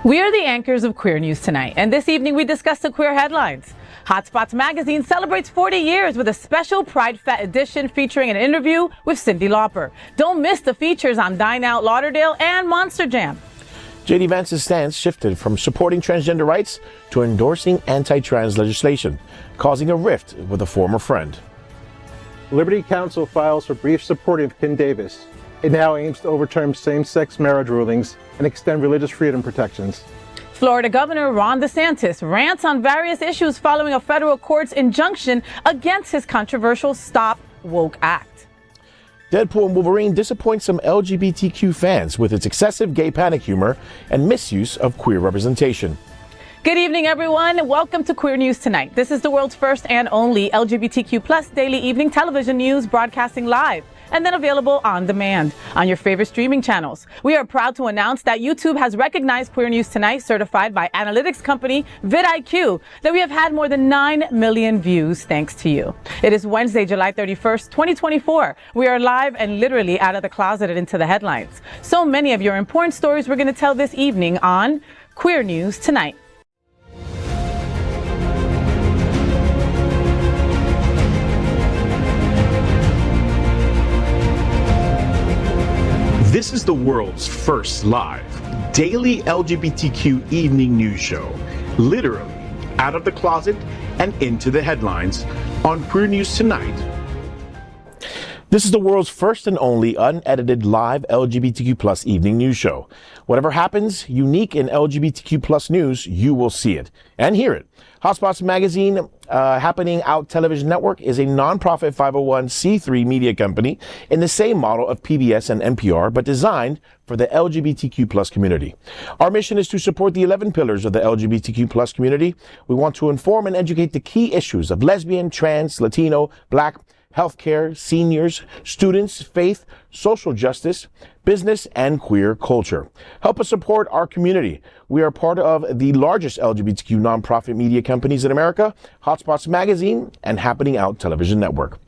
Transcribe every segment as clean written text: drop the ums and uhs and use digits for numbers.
We are the anchors of Queer News Tonight, and this evening we discuss the queer headlines. HOTspots magazine celebrates 40 years with a special PrideFête edition featuring an interview with Cyndi Lauper. Don't miss the features on Dine Out Lauderdale and Monster Jam. J.D. Vance's stance shifted from supporting transgender rights to endorsing anti-trans legislation, causing a rift with a former friend. Liberty Counsel files for brief support of Ken Davis. It now aims to overturn same-sex marriage rulings and extend religious freedom protections. Florida Governor Ron DeSantis rants on various issues following a federal court's injunction against his controversial Stop Woke Act. Deadpool and Wolverine disappoint some LGBTQ fans with its excessive gay panic humor and misuse of queer representation. Good evening, everyone. Welcome to Queer News Tonight. This is the world's first and only LGBTQ+ daily evening television news broadcasting live and then available on demand on your favorite streaming channels. We are proud to announce that YouTube has recognized Queer News Tonight, certified by analytics company vidIQ, that we have had more than 9 million views thanks to you. It is Wednesday, July 31st, 2024. We are live and literally out of the closet and into the headlines. So many of your important stories we're going to tell this evening on Queer News Tonight. This is the world's first live daily LGBTQ evening news show, literally out of the closet and into the headlines on Queer News Tonight. This is the world's first and only unedited live LGBTQ+ evening news show. Whatever happens unique in LGBTQ+ news, you will see it and hear it. HOTspots magazine, Happening Out Television Network, is a nonprofit 501c3 media company in the same model of PBS and NPR, but designed for the LGBTQ+ community. Our mission is to support the 11 pillars of the LGBTQ+ community. We want to inform and educate the key issues of lesbian, trans, Latino, Black, healthcare, seniors, students, faith, social justice, business, and queer culture. Help us support our community. We are part of the largest LGBTQ nonprofit media companies in America, HOTspots Magazine and Happening Out Television Network.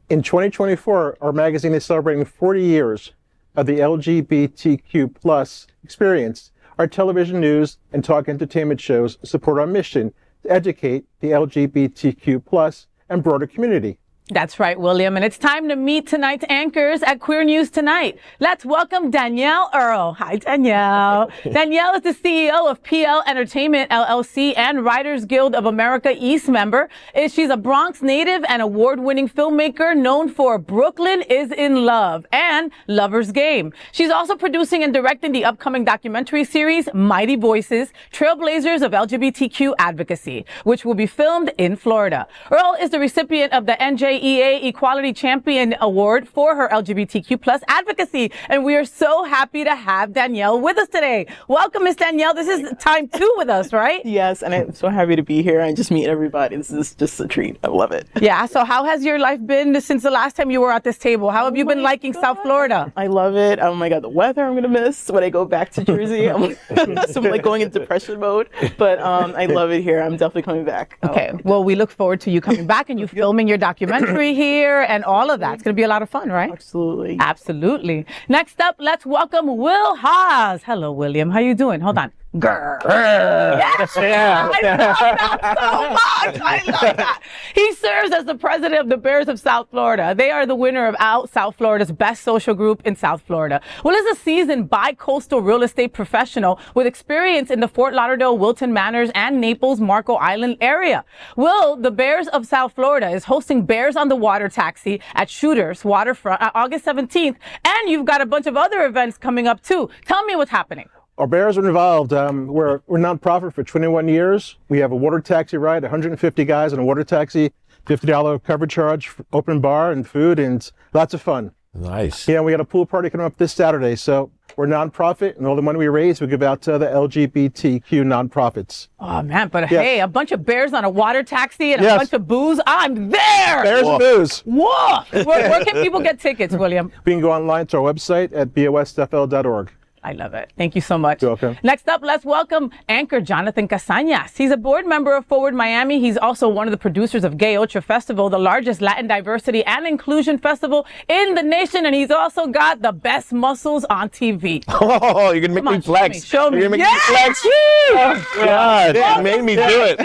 In 2024, our magazine is celebrating 40 years of the LGBTQ+ experience. Our television news and talk entertainment shows support our mission to educate the LGBTQ+ and broader community. That's right, William. And it's time to meet tonight's anchors at Queer News Tonight. Let's welcome Danielle Earle. Hi, Danielle. Danielle is the CEO of PL Entertainment, LLC, and Writers Guild of America East member. She's a Bronx native and award-winning filmmaker known for Brooklyn is in Love and Lover's Game. She's also producing and directing the upcoming documentary series, Mighty Voices, Trailblazers of LGBTQ Advocacy, which will be filmed in Florida. Earle is the recipient of the NJEA Equality Champion Award for her LGBTQ+ advocacy. And we are so happy to have Danielle with us today. Welcome, Miss Danielle. This is time 2 with us, right? Yes, and I'm so happy to be here and just meet everybody. This is just a treat. I love it. Yeah, so how has your life been since the last time you were at this table? How have you been liking South Florida? I love it. Oh my God, the weather I'm going to miss when I go back to Jersey. So I'm like going into depression mode, but I love it here. I'm definitely coming back. Okay, well, we look forward to you coming back and you filming your documentary here and all of that. It's going to be a lot of fun, right? Absolutely. Absolutely. Next up, let's welcome Will Haas. Hello, William. How you doing? Hold on. Grr. Yes. Yeah. I love that so much. I love that. He serves as the president of the Bears of South Florida. They are the winner of Out South Florida's best social group in South Florida. Will is a seasoned bi-coastal real estate professional with experience in the Fort Lauderdale, Wilton, Manors, and Naples, Marco Island area. Will, the Bears of South Florida, is hosting Bears on the Water Taxi at Shooters Waterfront August 17th. And you've got a bunch of other events coming up too. Tell me what's happening. Our Bears are involved. We're nonprofit for 21 years. We have a water taxi ride, 150 guys in a water taxi, $50 cover charge, open bar and food, and lots of fun. Nice. Yeah, we got a pool party coming up this Saturday. So we're nonprofit, and all the money we raise, we give out to the LGBTQ nonprofits. Oh, man, but hey, a bunch of bears on a water taxi and a bunch of booze. I'm there. Bears and booze. Whoa. Where can people get tickets, William? We can go online to our website at bosfl.org. I love it. Thank you so much. You're welcome. Next up, let's welcome anchor Jonathan Casañas. He's a board member of Forward Miami. He's also one of the producers of Gay Ocho Festival, the largest Latin diversity and inclusion festival in the nation. And he's also got the best muscles on TV. Oh, you're going to make me flex. Show me. You're going to make me flex. Oh, God, you made me do it.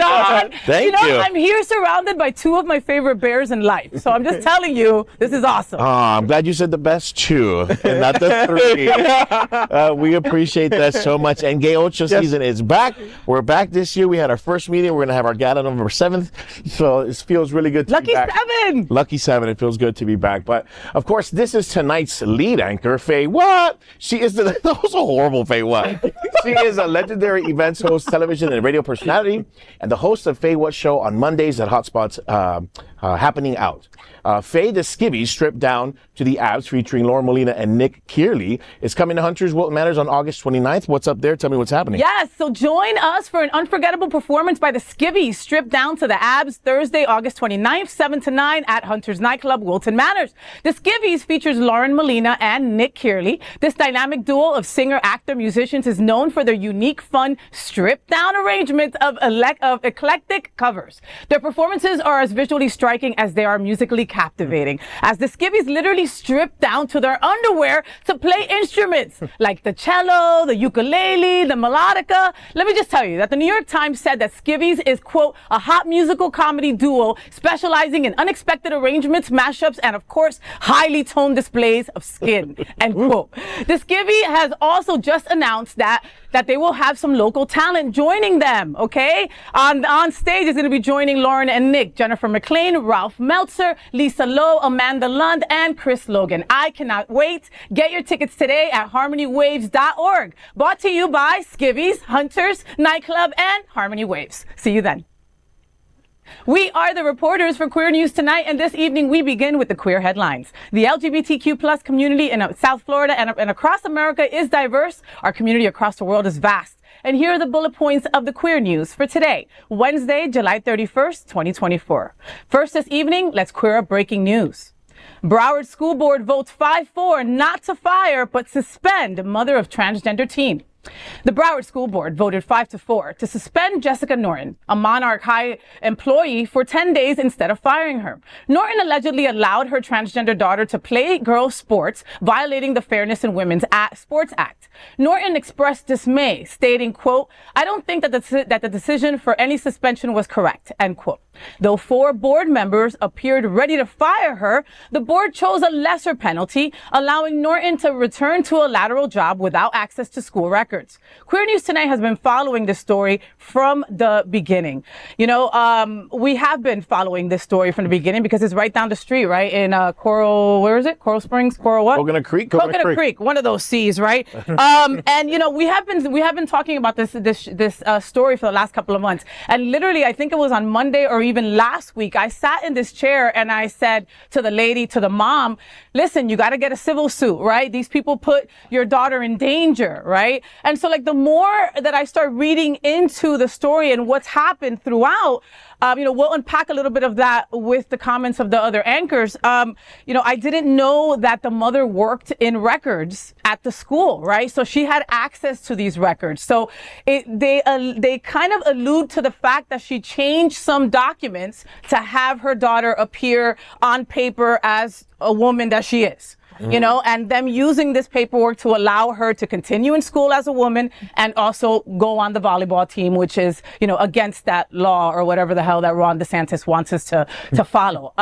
Thank you. I'm here surrounded by two of my favorite bears in life. So I'm just telling you, this is awesome. Oh, I'm glad you said the best two and not the three. We appreciate that so much. And Gay Ocho season is back. We're back this year. We had our first meeting. We're going to have our gala November 7th. So it feels really good to be back. Lucky 7! Lucky 7. It feels good to be back. But, of course, this is tonight's lead anchor, FayWhat. She is that was a horrible FayWhat. She is a legendary events host, television and radio personality, and the host of FayWhat show on Mondays at HOTspots happening out. Faye the Skivvy stripped down to the abs featuring Lauren Molina and Nick Kearley is coming to Hunters Wilton Manors on August 29th. What's up there? Tell me what's happening. Yes, so join us for an unforgettable performance by the Skivvies stripped down to the abs Thursday, August 29th, 7 to 9 at Hunters Nightclub, Wilton Manors. The Skivvies features Lauren Molina and Nick Kearley. This dynamic duo of singer, actor, musicians is known for their unique, fun, stripped down arrangements of eclectic covers. Their performances are as visually striking as they are musically captivating, as the Skivvies literally strip down to their underwear to play instruments like the cello, the ukulele, the melodica. Let me just tell you that the New York Times said that Skivvies is, quote, a hot musical comedy duo specializing in unexpected arrangements, mashups, and of course, highly toned displays of skin, end quote. The Skivvy has also just announced that they will have some local talent joining them, okay? On stage is going to be joining Lauren and Nick, Jennifer McLean, Ralph Meltzer, Lisa Lowe, Amanda Lund, and Chris Logan. I cannot wait. Get your tickets today at harmonywaves.org. Brought to you by Skivvies, Hunters, Nightclub, and Harmony Waves. See you then. We are the reporters for Queer News Tonight, and this evening we begin with the queer headlines. The LGBTQ plus community in South Florida and across America is diverse. Our community across the world is vast. And here are the bullet points of the queer news for today, Wednesday, July 31st, 2024. First this evening, let's queer up breaking news. Broward School Board votes 5-4 not to fire but suspend mother of transgender teen. The Broward School Board voted 5-4 to suspend Jessica Norton, a Monarch High employee, for 10 days instead of firing her. Norton allegedly allowed her transgender daughter to play girls' sports, violating the Fairness in Women's Sports Act. Norton expressed dismay, stating, quote, I don't think that the decision for any suspension was correct, end quote. Though 4 board members appeared ready to fire her, the board chose a lesser penalty, allowing Norton to return to a lateral job without access to school records. Queer News Tonight has been following this story from the beginning. You know, we have been following this story from the beginning because it's right down the street, right? In Coral, where is it? Coral Springs, Coral what? Coconut Creek? Coconut Creek, one of those C's, right? And you know, we have been talking about this story for the last couple of months. And literally, I think it was on Monday or even last week, I sat in this chair and I said to the mom, listen, you got to get a civil suit, right? These people put your daughter in danger, right? And so like the more that I start reading into the story and what's happened throughout, you know, we'll unpack a little bit of that with the comments of the other anchors. You know, I didn't know that the mother worked in records at the school, right? So she had access to these records. So they kind of allude to the fact that she changed some documents to have her daughter appear on paper as a woman that she is. You know, and them using this paperwork to allow her to continue in school as a woman and also go on the volleyball team, which is, you know, against that law or whatever the hell that Ron DeSantis wants us to follow.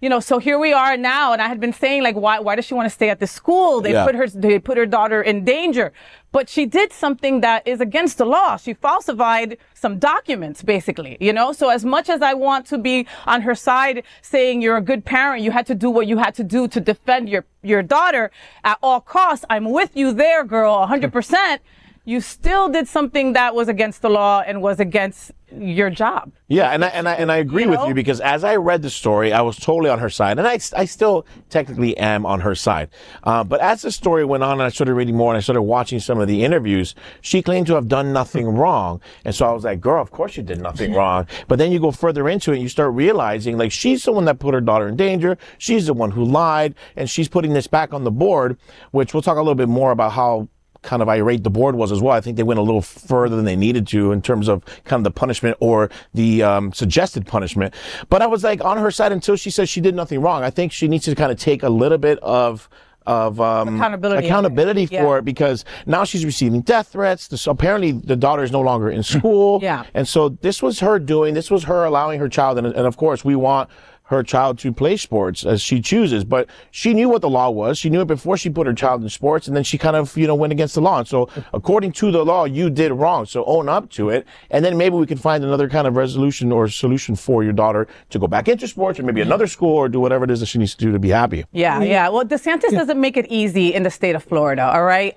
You know, so here we are now, and I had been saying, like, why does she want to stay at this school? They put her daughter in danger. But she did something that is against the law. She falsified some documents, basically, you know? So as much as I want to be on her side saying you're a good parent, you had to do what you had to do to defend your daughter at all costs. I'm with you there, girl, 100%. You still did something that was against the law and was against your job. Yeah, and I agree with you, because as I read the story, I was totally on her side, and I still technically am on her side. But as the story went on and I started reading more and I started watching some of the interviews, she claimed to have done nothing wrong. And so I was like, girl, of course you did nothing wrong. But then you go further into it and you start realizing, like, she's the one that put her daughter in danger. She's the one who lied, and she's putting this back on the board, which we'll talk a little bit more about how kind of irate the board was as well. I think they went a little further than they needed to in terms of kind of the punishment or the suggested punishment. But I was like on her side until she says she did nothing wrong. I think she needs to kind of take a little bit of accountability for it, because now she's receiving death threats. So apparently the daughter is no longer in school. And so this was her doing, this was her allowing her child. And of course we want her child to play sports as she chooses, but she knew what the law was. She knew it before she put her child in sports, and then she kind of, went against the law. And so according to the law, you did wrong. So own up to it. And then maybe we can find another kind of resolution or solution for your daughter to go back into sports, or maybe another school, or do whatever it is that she needs to do to be happy. Well, DeSantis doesn't make it easy in the state of Florida. All right.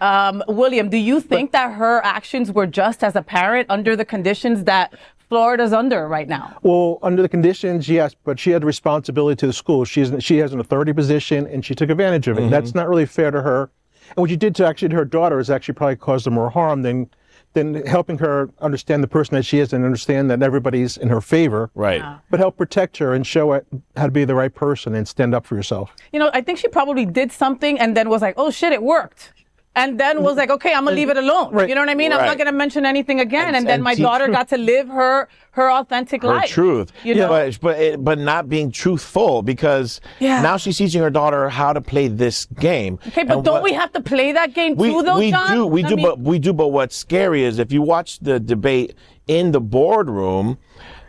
William, do you think that her actions were just as a parent under the conditions that Florida's under right now? Well, under the conditions, yes, but she had responsibility to the school. She has an authority position, and she took advantage of it. That's not really fair to her. And what you did to her daughter is actually probably caused her more harm than helping her understand the person that she is and understand that everybody's in her favor. Right. But help protect her and show her how to be the right person and stand up for yourself. I think she probably did something and then was like, oh shit, it worked. And then was like, okay, I'm gonna leave it alone. Right. You know what I mean? I'm not gonna mention anything again. And then my daughter got to live her authentic life. Truth. But not being truthful, because now she's teaching her daughter how to play this game. Okay, but don't we have to play that game too, though, John? We do. But what's scary is if you watch the debate in the boardroom,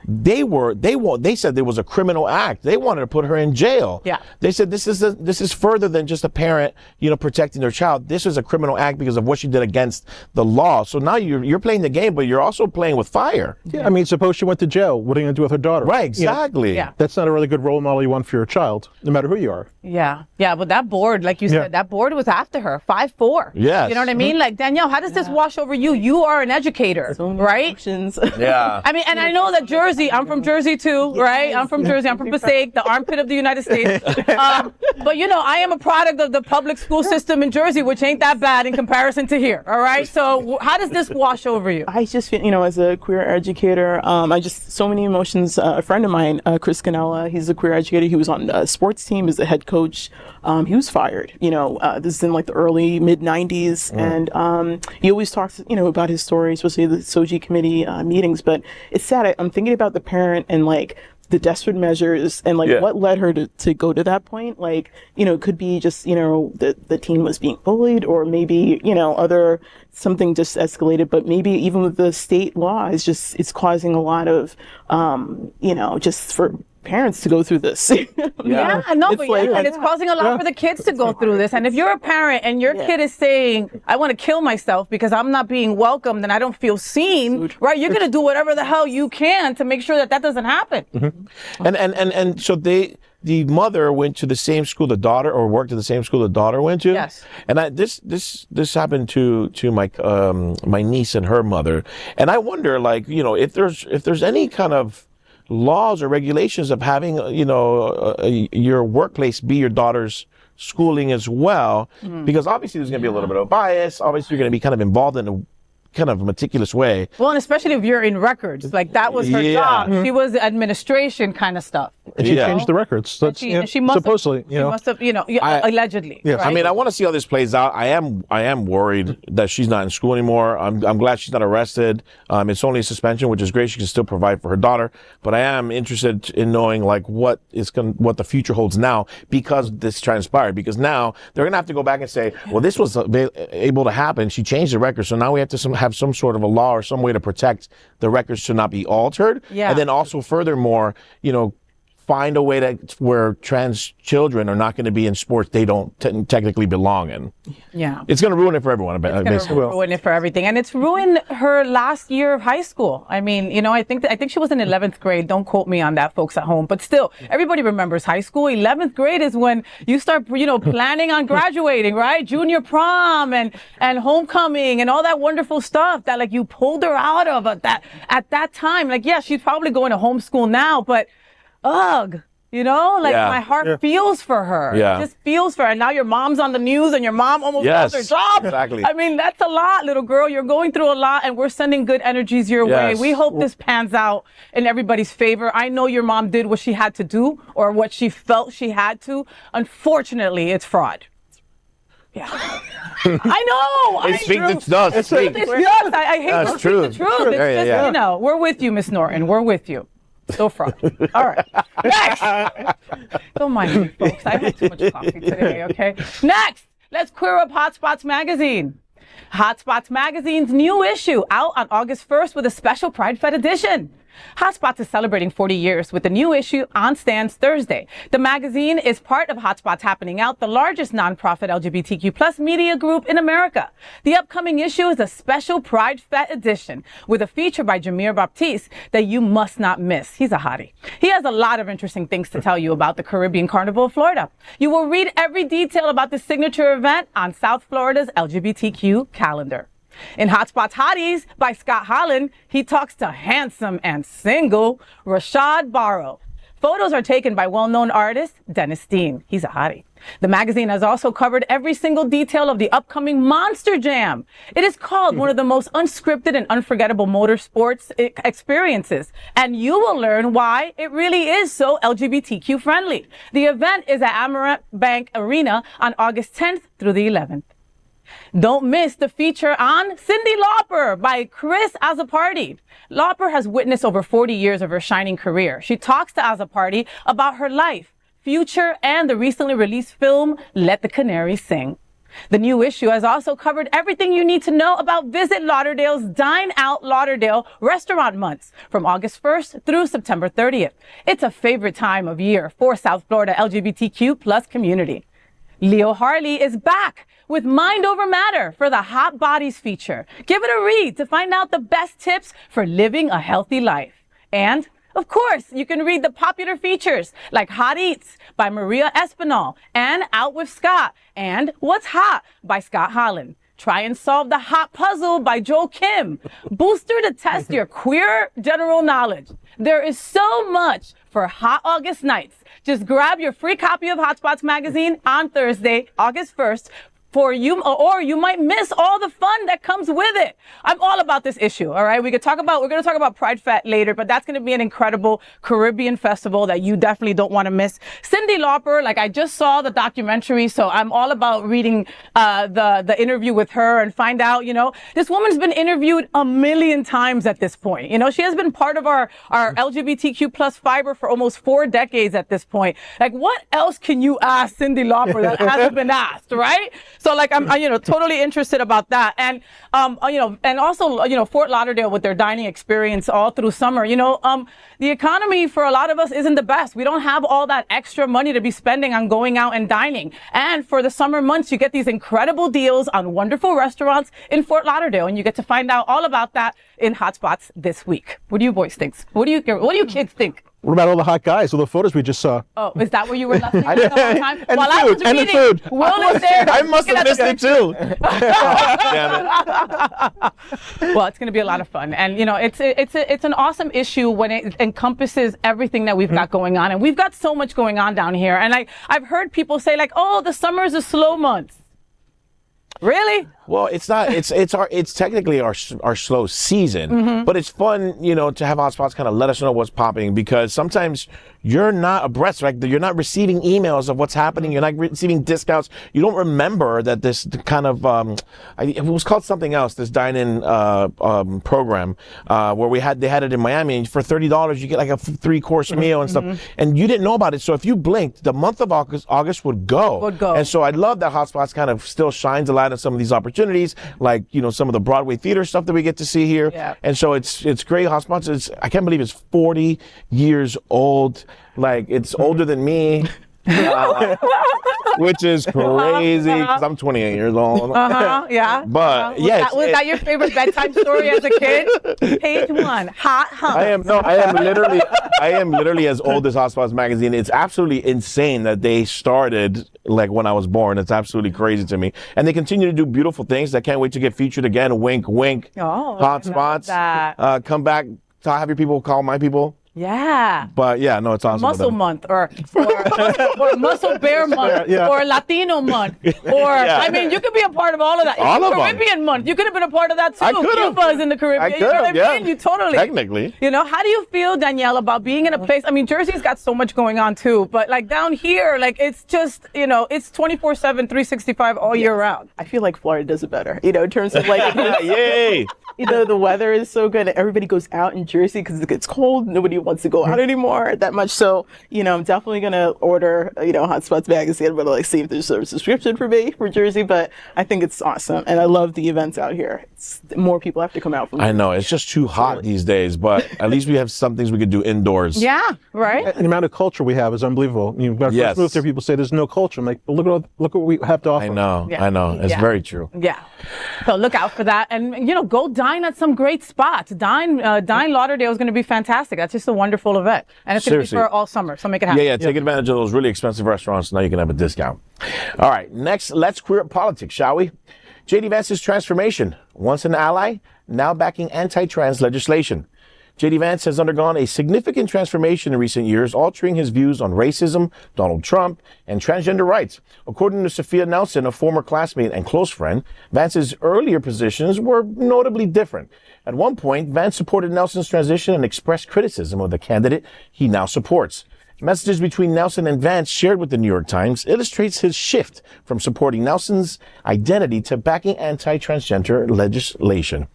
they said there was a criminal act. They wanted to put her in jail. They said this is further than just a parent, protecting their child. This is a criminal act because of what she did against the law. So now you're playing the game, but you're also playing with fire. I mean, suppose she went to jail. What are you going to do with her daughter? Right, exactly. That's not a really good role model you want for your child, no matter who you are. But that board, like you said, that board was after her, 5-4. Yes. You know what I mean? Like, Danielle, how does this wash over you? You are an educator, right? Emotions. I mean, and I know that Jersey, I'm from Jersey too, right? I'm from Jersey. I'm from Passaic, the armpit of the United States. But I am a product of the public school system in Jersey, which ain't that bad in comparison to here. All right. So how does this wash over you? I just feel, as a queer educator, so many emotions. A friend of mine, Chris Canella, he's a queer educator. He was on the sports team as the head coach. He was fired. This is in like the early mid 90s, and he always talks, about his story, especially the SOGI committee meetings. But it's sad. I'm thinking about the parent and like the desperate measures and like what led her to go to that point. Like, it could be just, the teen was being bullied, or maybe, something just escalated, but maybe even with the state law it's causing a lot of, just for parents to go through this. And it's causing a lot for the kids to go through this. And if you're a parent and your kid is saying, I want to kill myself because I'm not being welcomed and I don't feel seen, right? You're going to do whatever the hell you can to make sure that doesn't happen. And so the mother went to the same school the daughter, or worked at the same school the daughter went to. Yes. And this happened to my niece and her mother. And I wonder, like, if there's any kind of laws or regulations of having, your workplace be your daughter's schooling as well, because obviously there's going to be a little bit of bias. Obviously, you're going to be kind of involved in a kind of meticulous way. Well, and especially if you're in records, like that was her job. She was administration kind of stuff. And she changed the records. That's, she must supposedly, she must have, allegedly. Yes. Right? I mean, I want to see how this plays out. I am worried that she's not in school anymore. I'm glad she's not arrested. It's only a suspension, which is great. She can still provide for her daughter. But I am interested in knowing like what the future holds now, because this transpired. Because now they're gonna have to go back and say, well, this was able to happen. She changed the record, so now we have to have some sort of a law or some way to protect the records to not be altered. And then also furthermore, find a way where trans children are not going to be in sports they don't technically belong in. It's going to ruin it for everyone. It's going to ruin it for everything. And it's ruined her last year of high school. I mean, I think she was in 11th grade. Don't quote me on that, folks at home. But still, everybody remembers high school. 11th grade is when you start, planning on graduating, right? Junior prom and homecoming and all that wonderful stuff that like you pulled her out of at that time. Like, yeah, she's probably going to homeschool now, but ugh, my heart feels for her. It just feels for her. And now your mom's on the news and your mom almost lost her job. Exactly. I mean, that's a lot, little girl. You're going through a lot, and we're sending good energies your way. We hope this pans out in everybody's favor. I know your mom did what she had to do, or what she felt she had to. Unfortunately, it's fraud. Yeah. I know. It speaks its dust. It's yes, I hate That's to speak true. the truth. It's Yeah, just, yeah. you know, we're with you, Miss Norton. We're with you. So front. All right. Next. Don't mind me, folks. I had too much coffee today, okay? Next, let's queer up HOTspots magazine. HOTspots magazine's new issue out on August 1st with a special PrideFête edition. HOTspots is celebrating 40 years with the new issue on stands Thursday. The magazine is part of HOTspots Happening Out, the largest nonprofit LGBTQ plus media group in America. The upcoming issue is a special PrideFête edition with a feature by Jameer Baptiste that you must not miss. He's a hottie. He has a lot of interesting things to tell you about the Caribbean Carnival of Florida. You will read every detail about the signature event on South Florida's LGBTQ calendar. In HOTspots Hotties by Scott Holland, he talks to handsome and single Rashad Barrow. Photos are taken by well-known artist Dennis Steen. He's a hottie. The magazine has also covered every single detail of the upcoming Monster Jam. It is called one of the most unscripted and unforgettable motorsports experiences, and you will learn why it really is so LGBTQ friendly. The event is at Amarant Bank Arena on August 10th through the 11th. Don't miss the feature on Cyndi Lauper by Chris Azzopardi. Lauper has witnessed over 40 years of her shining career. She talks to Azzopardi about her life, future, and the recently released film, Let the Canaries Sing. The new issue has also covered everything you need to know about Visit Lauderdale's Dine Out Lauderdale restaurant months from August 1st through September 30th. It's a favorite time of year for South Florida LGBTQ plus community. Leo Harley is back with Mind Over Matter for the Hot Bodies feature. Give it a read to find out the best tips for living a healthy life. And, of course, you can read the popular features like Hot Eats by Maria Espinal and Out with Scott and What's Hot by Scott Holland. Try and solve the hot puzzle by Joel Kim. Booster to test your queer general knowledge. There is so much for hot August nights. Just grab your free copy of HOTspots magazine on Thursday, August 1st, for you, or you might miss all the fun that comes with it. I'm all about this issue, all right? We're going to talk about PrideFête later, but that's going to be an incredible Caribbean festival that you definitely don't want to miss. Cyndi Lauper, like I just saw the documentary, so I'm all about reading the interview with her and find out, you know, this woman's been interviewed a million times at this point. You know, she has been part of our LGBTQ plus fiber for almost 4 decades at this point. Like, what else can you ask Cyndi Lauper that hasn't been asked, right? So like I'm totally interested about that. And and also Fort Lauderdale with their dining experience all through summer. The economy for a lot of us isn't the best. We don't have all that extra money to be spending on going out and dining. And for the summer months, you get these incredible deals on wonderful restaurants in Fort Lauderdale, and you get to find out all about that in HOTspots this week. What do you boys think? What do you kids think? What about all the hot guys, all the photos we just saw? Oh, is that where you were listening the whole time? And While the I was food, and the reading, food. Will is there. I must have missed it too. Damn it. Well, it's going to be a lot of fun, and it's an awesome issue when it encompasses everything that we've got going on, and we've got so much going on down here. And I've heard people say like, "Oh, the summer is a slow month." Really? Well, it's not. It's technically our slow season, but it's fun, to have HOTspots kind of let us know what's popping, because sometimes you're not abreast, right? You're not receiving emails of what's happening. You're not receiving discounts. You don't remember that this kind of it was called something else. This dine-in program where they had it in Miami, and for $30 you get like a 3-course meal and stuff, and you didn't know about it. So if you blinked, the month of August would go. And so I love that HOTspots kind of still shines a light on some of these opportunities, like some of the Broadway theater stuff that we get to see here. Yeah. And so it's great. HOTspots, I can't believe it's 40 years old. Like, it's older than me. Which is crazy because I'm 28 years old. Yeah. But was that your favorite bedtime story as a kid? Page 1, hot hump. I am literally as old as HOTspots magazine. It's absolutely insane that they started like when I was born. It's absolutely crazy to me, and they continue to do beautiful things. I can't wait to get featured again. Wink, wink. Oh, HOTspots. that. Come back. Have your people call my people. Yeah. But yeah, no, it's awesome. Muscle month or muscle bear month or Latino month or I mean you could be a part of all of that. All of them. Caribbean month. You could have been a part of that too. I could have. Cuba's in the Caribbean. I You know could what have, I mean? You totally. Technically. You know, how do you feel, Danielle, about being in a place? I mean, Jersey's got so much going on too, but like down here, like it's just, you know, it's 24/7, 365 all year round. I feel like Florida does it better, you know, in terms of like, Yay! you know, the weather is so good. Everybody goes out in Jersey because it gets cold. Nobody wants to go out anymore that much. So, you know, I'm definitely going to order, you know, HOTspots magazine. I'm going to like see if there's a subscription for me for Jersey, but I think it's awesome. And I love the events out here. More people have to come out from I know, it's just too hot these days, but at least we have some things we could do indoors. Yeah, right? And the amount of culture we have is unbelievable. You know, when I Yes. first moved there, people say there's no culture. I'm like, well, look what we have to offer. I know, Yeah. I know. It's Yeah. very true. Yeah. So look out for that. And, you know, go dine at some great spots. Dine Lauderdale is going to be fantastic. That's just a wonderful event. And it's going to be Seriously. for all summer. So make it happen. Yeah, take advantage of those really expensive restaurants. Now you can have a discount. All right, next, let's queer up politics, shall we? J.D. Vance's transformation. Once an ally, now backing anti-trans legislation. J.D. Vance has undergone a significant transformation in recent years, altering his views on racism, Donald Trump, and transgender rights. According to Sophia Nelson, a former classmate and close friend, Vance's earlier positions were notably different. At one point, Vance supported Nelson's transition and expressed criticism of the candidate he now supports. Messages between Nelson and Vance shared with the New York Times illustrates his shift from supporting Nelson's identity to backing anti-transgender legislation.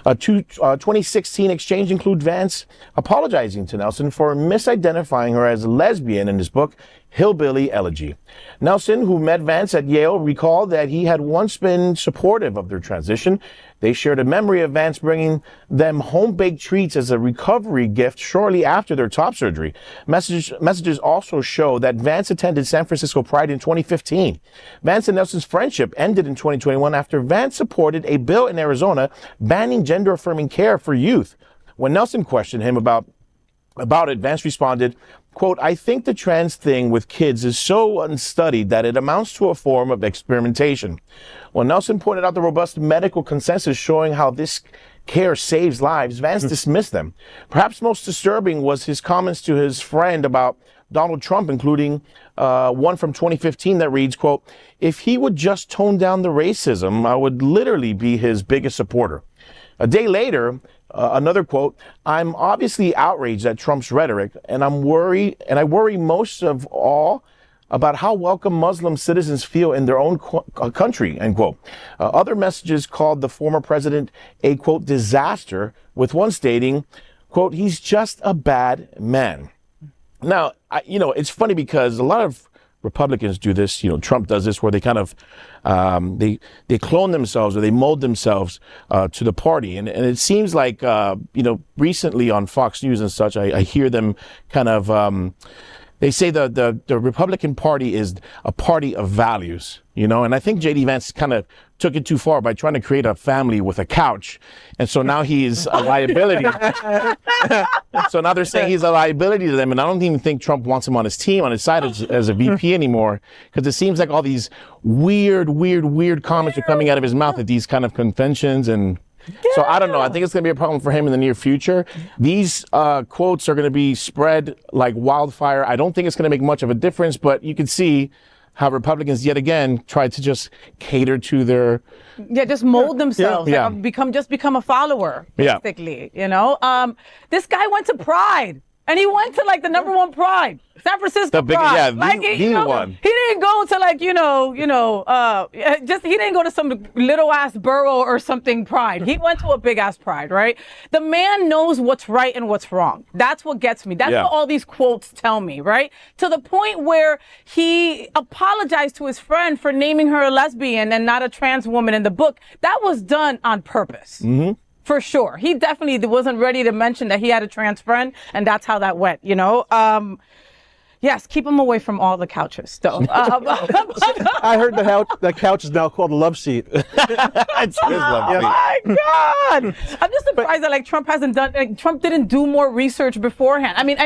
A 2016 exchange include Vance apologizing to Nelson for misidentifying her as a lesbian in his book, Hillbilly Elegy. Nelson, who met Vance at Yale, recalled that he had once been supportive of their transition. They shared a memory of Vance bringing them home-baked treats as a recovery gift shortly after their top surgery. Messages also show that Vance attended San Francisco Pride in 2015. Vance and Nelson's friendship ended in 2021 after Vance supported a bill in Arizona banning gender-affirming care for youth. When Nelson questioned him about it, Vance responded, quote, "I think the trans thing with kids is so unstudied that it amounts to a form of experimentation." When Nelson pointed out the robust medical consensus showing how this care saves lives, Vance dismissed them. Perhaps most disturbing was his comments to his friend about Donald Trump, including one from 2015 that reads, quote, "If he would just tone down the racism, I would literally be his biggest supporter." A day later, another quote, "I'm obviously outraged at Trump's rhetoric, and I worry most of all about how welcome Muslim citizens feel in their own country," end quote. Other messages called the former president a, quote, "disaster," with one stating, quote, "He's just a bad man." Now, it's funny because a lot of Republicans do this, Trump does this, where they kind of, they clone themselves or they mold themselves to the party. And it seems like, recently on Fox News and such, I hear them kind of, they say the Republican Party is a party of values, and I think J.D. Vance kind of took it too far by trying to create a family with a couch. And so now he's a liability. So now they're saying he's a liability to them. And I don't even think Trump wants him on his team, on his side as a VP anymore, because it seems like all these weird comments are coming out of his mouth at these kind of conventions. And so I don't know. I think it's going to be a problem for him in the near future. These quotes are going to be spread like wildfire. I don't think it's going to make much of a difference, but you can see how Republicans yet again tried to just cater to their just mold themselves. Yeah. Like, become a follower, basically. This guy went to Pride. And he went to like the #1 Pride, San Francisco Pride. The one. He didn't go to like, he didn't go to some little ass borough or something Pride. He went to a big ass Pride, right? The man knows what's right and what's wrong. That's what gets me. That's what all these quotes tell me, right? To the point where he apologized to his friend for naming her a lesbian and not a trans woman in the book. That was done on purpose. Mm-hmm. For sure. He definitely wasn't ready to mention that he had a trans friend, and that's how that went, Yes, keep him away from all the couches, though. I heard the couch is now called a love seat. It's his love seat. My God, I'm just surprised that like Trump hasn't done. Like, Trump didn't do more research beforehand. I mean,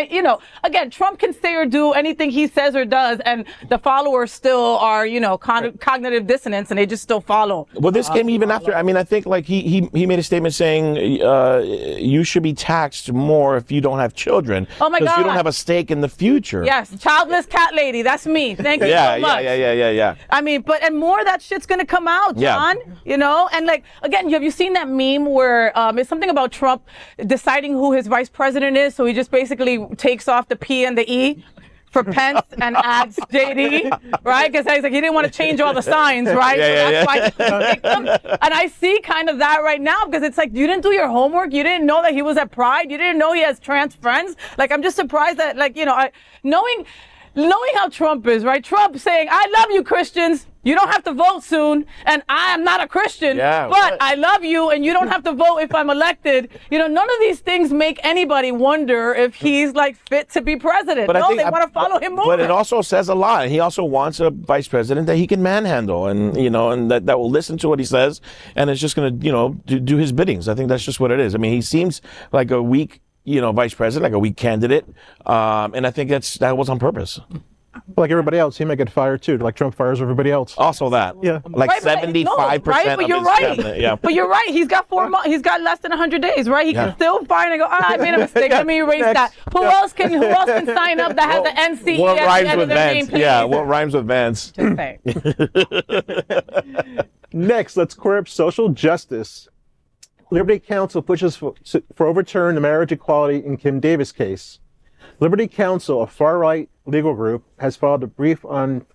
again, Trump can say or do anything he says or does, and the followers still are, cognitive dissonance, and they just still follow. Well, this came even after. I mean, I think like he made a statement saying you should be taxed more if you don't have children. Oh my God! Because you don't have a stake in the future. Yes, childless cat lady. That's me. Thank you so much. Yeah. I mean, and more of that shit's gonna come out, John. And like again, have you seen that meme where it's something about Trump deciding who his vice president is? So he just basically takes off the P and the E for Pence and adds JD, right? Because he's like, he didn't want to change all the signs, right? That's why. And I see kind of that right now because it's like, you didn't do your homework. You didn't know that he was at Pride. You didn't know he has trans friends. Like, I'm just surprised that, like, knowing how Trump is, right? Trump saying, I love you, Christians. You don't have to vote soon, and I am not a Christian, but I love you, and you don't have to vote if I'm elected. None of these things make anybody wonder if he's like fit to be president. But they want to follow him more. But it also says a lot. He also wants a vice president that he can manhandle, and and that will listen to what he says, and is just going to do his biddings. I think that's just what it is. I mean, he seems like a weak vice president, like a weak candidate, and I think that was on purpose. Like everybody else, he may get fired too, like Trump fires everybody else. Also that. Yeah. Like 75% but you're of his right. cabinet. Yeah. But you're right. He's got 4 months. He's got less than 100 days, right? He can still fire and go, I made a mistake. Let me erase that. Who else can sign up that has the NCE What at rhymes the end with of their name, Vance? please? Yeah, what rhymes with Vance? Just saying. Next, let's queer up social justice. Liberty Counsel pushes for overturn the marriage equality in Kim Davis case. Liberty Counsel, a far-right legal group, has filed a brief on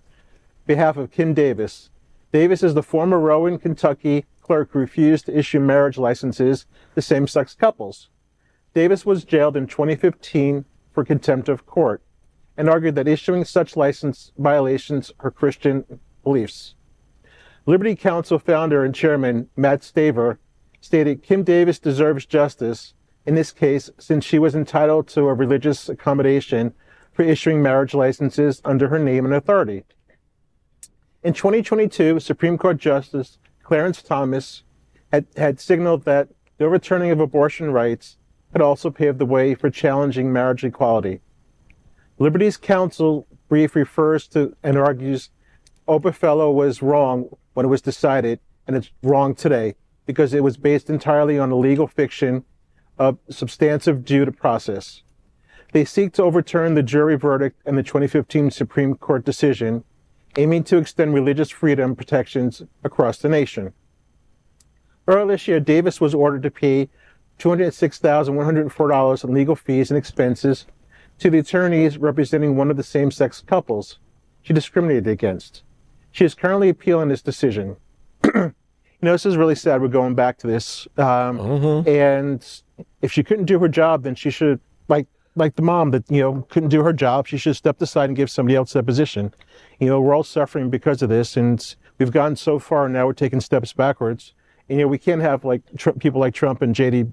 behalf of Kim Davis. Davis is the former Rowan, Kentucky clerk who refused to issue marriage licenses to same-sex couples. Davis was jailed in 2015 for contempt of court and argued that issuing such license violations her Christian beliefs. Liberty Counsel founder and chairman Matt Staver stated Kim Davis deserves justice in this case since she was entitled to a religious accommodation for issuing marriage licenses under her name and authority. In 2022, Supreme Court Justice Clarence Thomas had signaled that the overturning of abortion rights could also pave the way for challenging marriage equality. Liberty's counsel brief refers to and argues Oberfellow was wrong when it was decided, and it's wrong today because it was based entirely on a legal fiction of substantive due to process. They seek to overturn the jury verdict and the 2015 Supreme Court decision, aiming to extend religious freedom protections across the nation. Earlier this year, Davis was ordered to pay $206,104 in legal fees and expenses to the attorneys representing one of the same-sex couples she discriminated against. She is currently appealing this decision. This is really sad. We're going back to this. And if she couldn't do her job, then she should, like the mom that, couldn't do her job, she should have stepped aside and give somebody else that position. We're all suffering because of this, and we've gone so far, and now we're taking steps backwards. And, we can't have, people like Trump and JD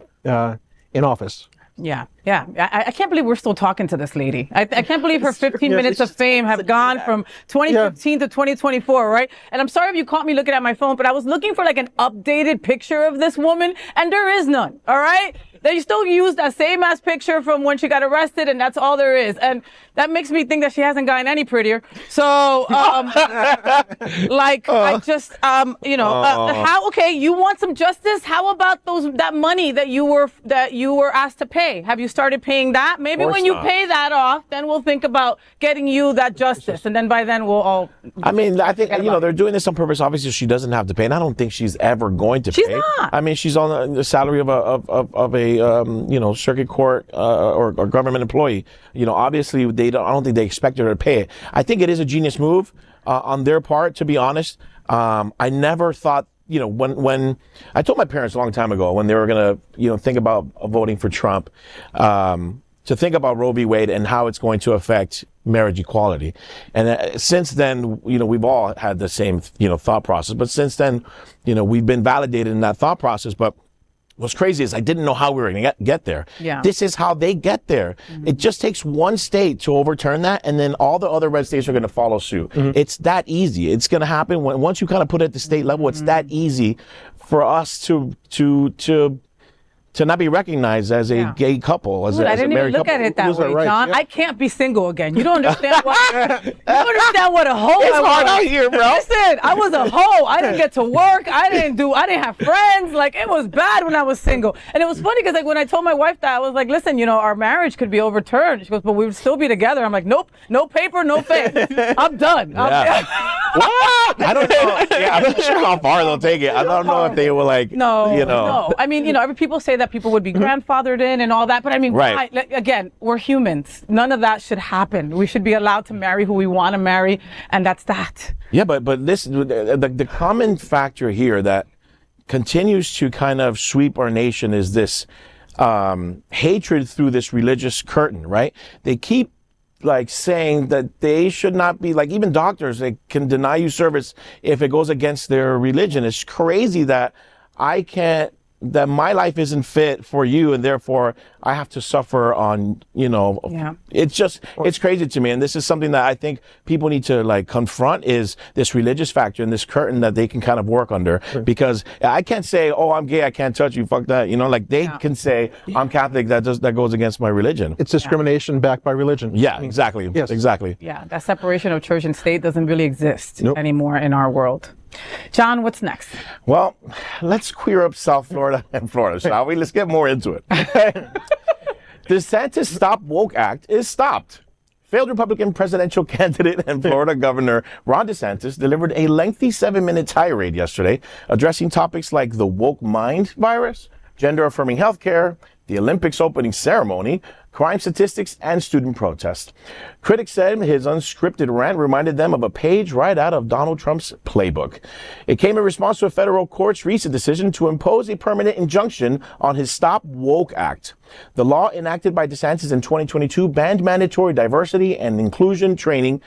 in office. Yeah. I can't believe we're still talking to this lady. I can't believe her 15 minutes of fame have gone from 2015 to 2024, right? And I'm sorry if you caught me looking at my phone, but I was looking for an updated picture of this woman, and there is none, all right? They still use that same ass picture from when she got arrested, and that's all there is. And that makes me think that she hasn't gotten any prettier. So, I just, how? Okay, you want some justice? How about that money that you were asked to pay? Have you started paying that? Maybe when you pay that off, then we'll think about getting you that justice, and then by then we'll all. I mean, I think they're doing this on purpose. Obviously, she doesn't have to pay, and I don't think she's ever going to pay. She's not. I mean, she's on the salary of a circuit court or government employee. Obviously I don't think they expect her to pay it. I think it is a genius move on their part, to be honest. I never thought, when I told my parents a long time ago when they were going to, think about voting for Trump, to think about Roe v. Wade and how it's going to affect marriage equality. And since then, we've all had the same, thought process. But since then, we've been validated in that thought process. But what's crazy is I didn't know how we were going to get there. Yeah. This is how they get there. It just takes one state to overturn that, and then all the other red states are going to follow suit. It's that easy. It's going to happen once you kind of put it at the state level. It's that easy for us to not be recognized as a gay couple, as Dude, I a didn't even married look couple. at it that Those are way, right, John. yeah. I can't be single again. You don't understand what you don't understand what a hoe It's I hard was. out here, bro. Listen, I was a hoe. I didn't get to work. I didn't have friends. Like, it was bad when I was single. And it was funny because, like, when I told my wife that, I was like, listen, you know, our marriage could be overturned. She goes, but we would still be together. I'm like, nope, no paper, no face. I'm done. Yeah. What? I don't know. Yeah, I'm not sure how far they'll take it. I don't know if they will, like, No, you know. no. I mean, you know, people say that people would be grandfathered in and all that, but I mean, Right. again, we're humans. None of that should happen. We should be allowed to marry who we want to marry, and that's that. Yeah, but this the common factor here that continues to kind of sweep our nation is this hatred through this religious curtain, right? They keep like saying that they should not be, like, even doctors, they can deny you service if it goes against their religion. It's crazy that that my life isn't fit for you, and therefore I have to suffer on, you know, it's crazy to me. And this is something that I think people need to, like, confront, is this religious factor and this curtain that they can kind of work under. Because I can't say, oh, I'm gay, I can't touch you, fuck that. You know, like, they can say, I'm Catholic, that goes against my religion. It's discrimination backed by religion. Yeah, exactly. Yes. Exactly. Yeah, that separation of church and state doesn't really exist anymore in our world. John, what's next? Well, let's queer up South Florida and Florida, shall we? Let's get more into it. DeSantis Stop Woke Act is stopped. Failed Republican presidential candidate and Florida Governor Ron DeSantis delivered a lengthy 7-minute tirade yesterday addressing topics like the woke mind virus, gender-affirming healthcare, the Olympics opening ceremony, crime statistics, and student protests. Critics said his unscripted rant reminded them of a page right out of Donald Trump's playbook. It came in response to a federal court's recent decision to impose a permanent injunction on his Stop Woke Act. The law enacted by DeSantis in 2022 banned mandatory diversity and inclusion training,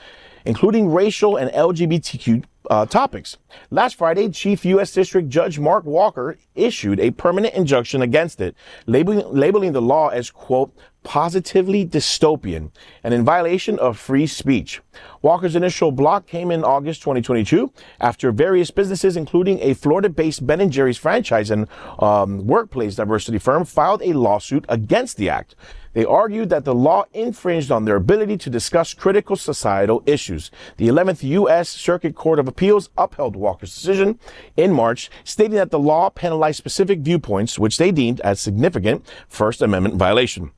including racial and LGBTQ topics. Last Friday, Chief U.S. District Judge Mark Walker issued a permanent injunction against it, labeling the law as, quote, positively dystopian and in violation of free speech. Walker's initial block came in August 2022 after various businesses, including a Florida-based Ben & Jerry's franchise and workplace diversity firm, filed a lawsuit against the act. They argued that the law infringed on their ability to discuss critical societal issues. The 11th U.S. Circuit Court of Appeals upheld Walker's decision in March, stating that the law penalized specific viewpoints, which they deemed as significant First Amendment violation.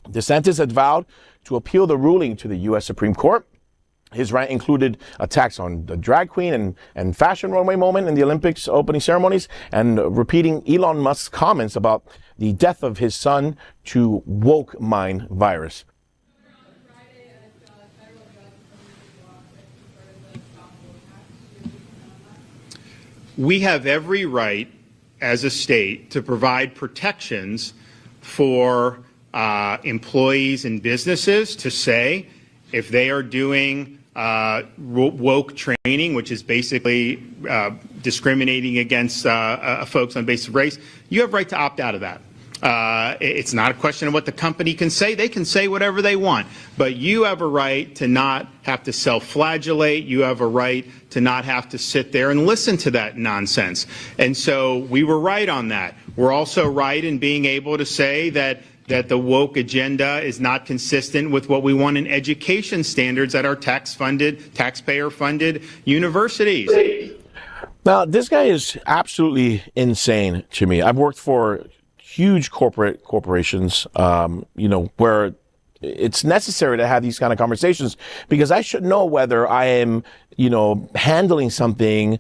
DeSantis had vowed to appeal the ruling to the U.S. Supreme Court. His rant included attacks on the drag queen and fashion runway moment in the Olympics opening ceremonies, and repeating Elon Musk's comments about the death of his son to woke mind virus. We have every right as a state to provide protections for employees and businesses to say if they are doing woke training, which is basically discriminating against folks on the basis of race, you have right to opt out of that. It's not a question of what the company can say. They can say whatever they want. But you have a right to not have to self-flagellate. You have a right to not have to sit there and listen to that nonsense. And so we were right on that. We're also right in being able to say that the woke agenda is not consistent with what we want in education standards at our taxpayer-funded universities. Now, this guy is absolutely insane to me. I've worked for huge corporations, where it's necessary to have these kind of conversations, because I should know whether I am, handling something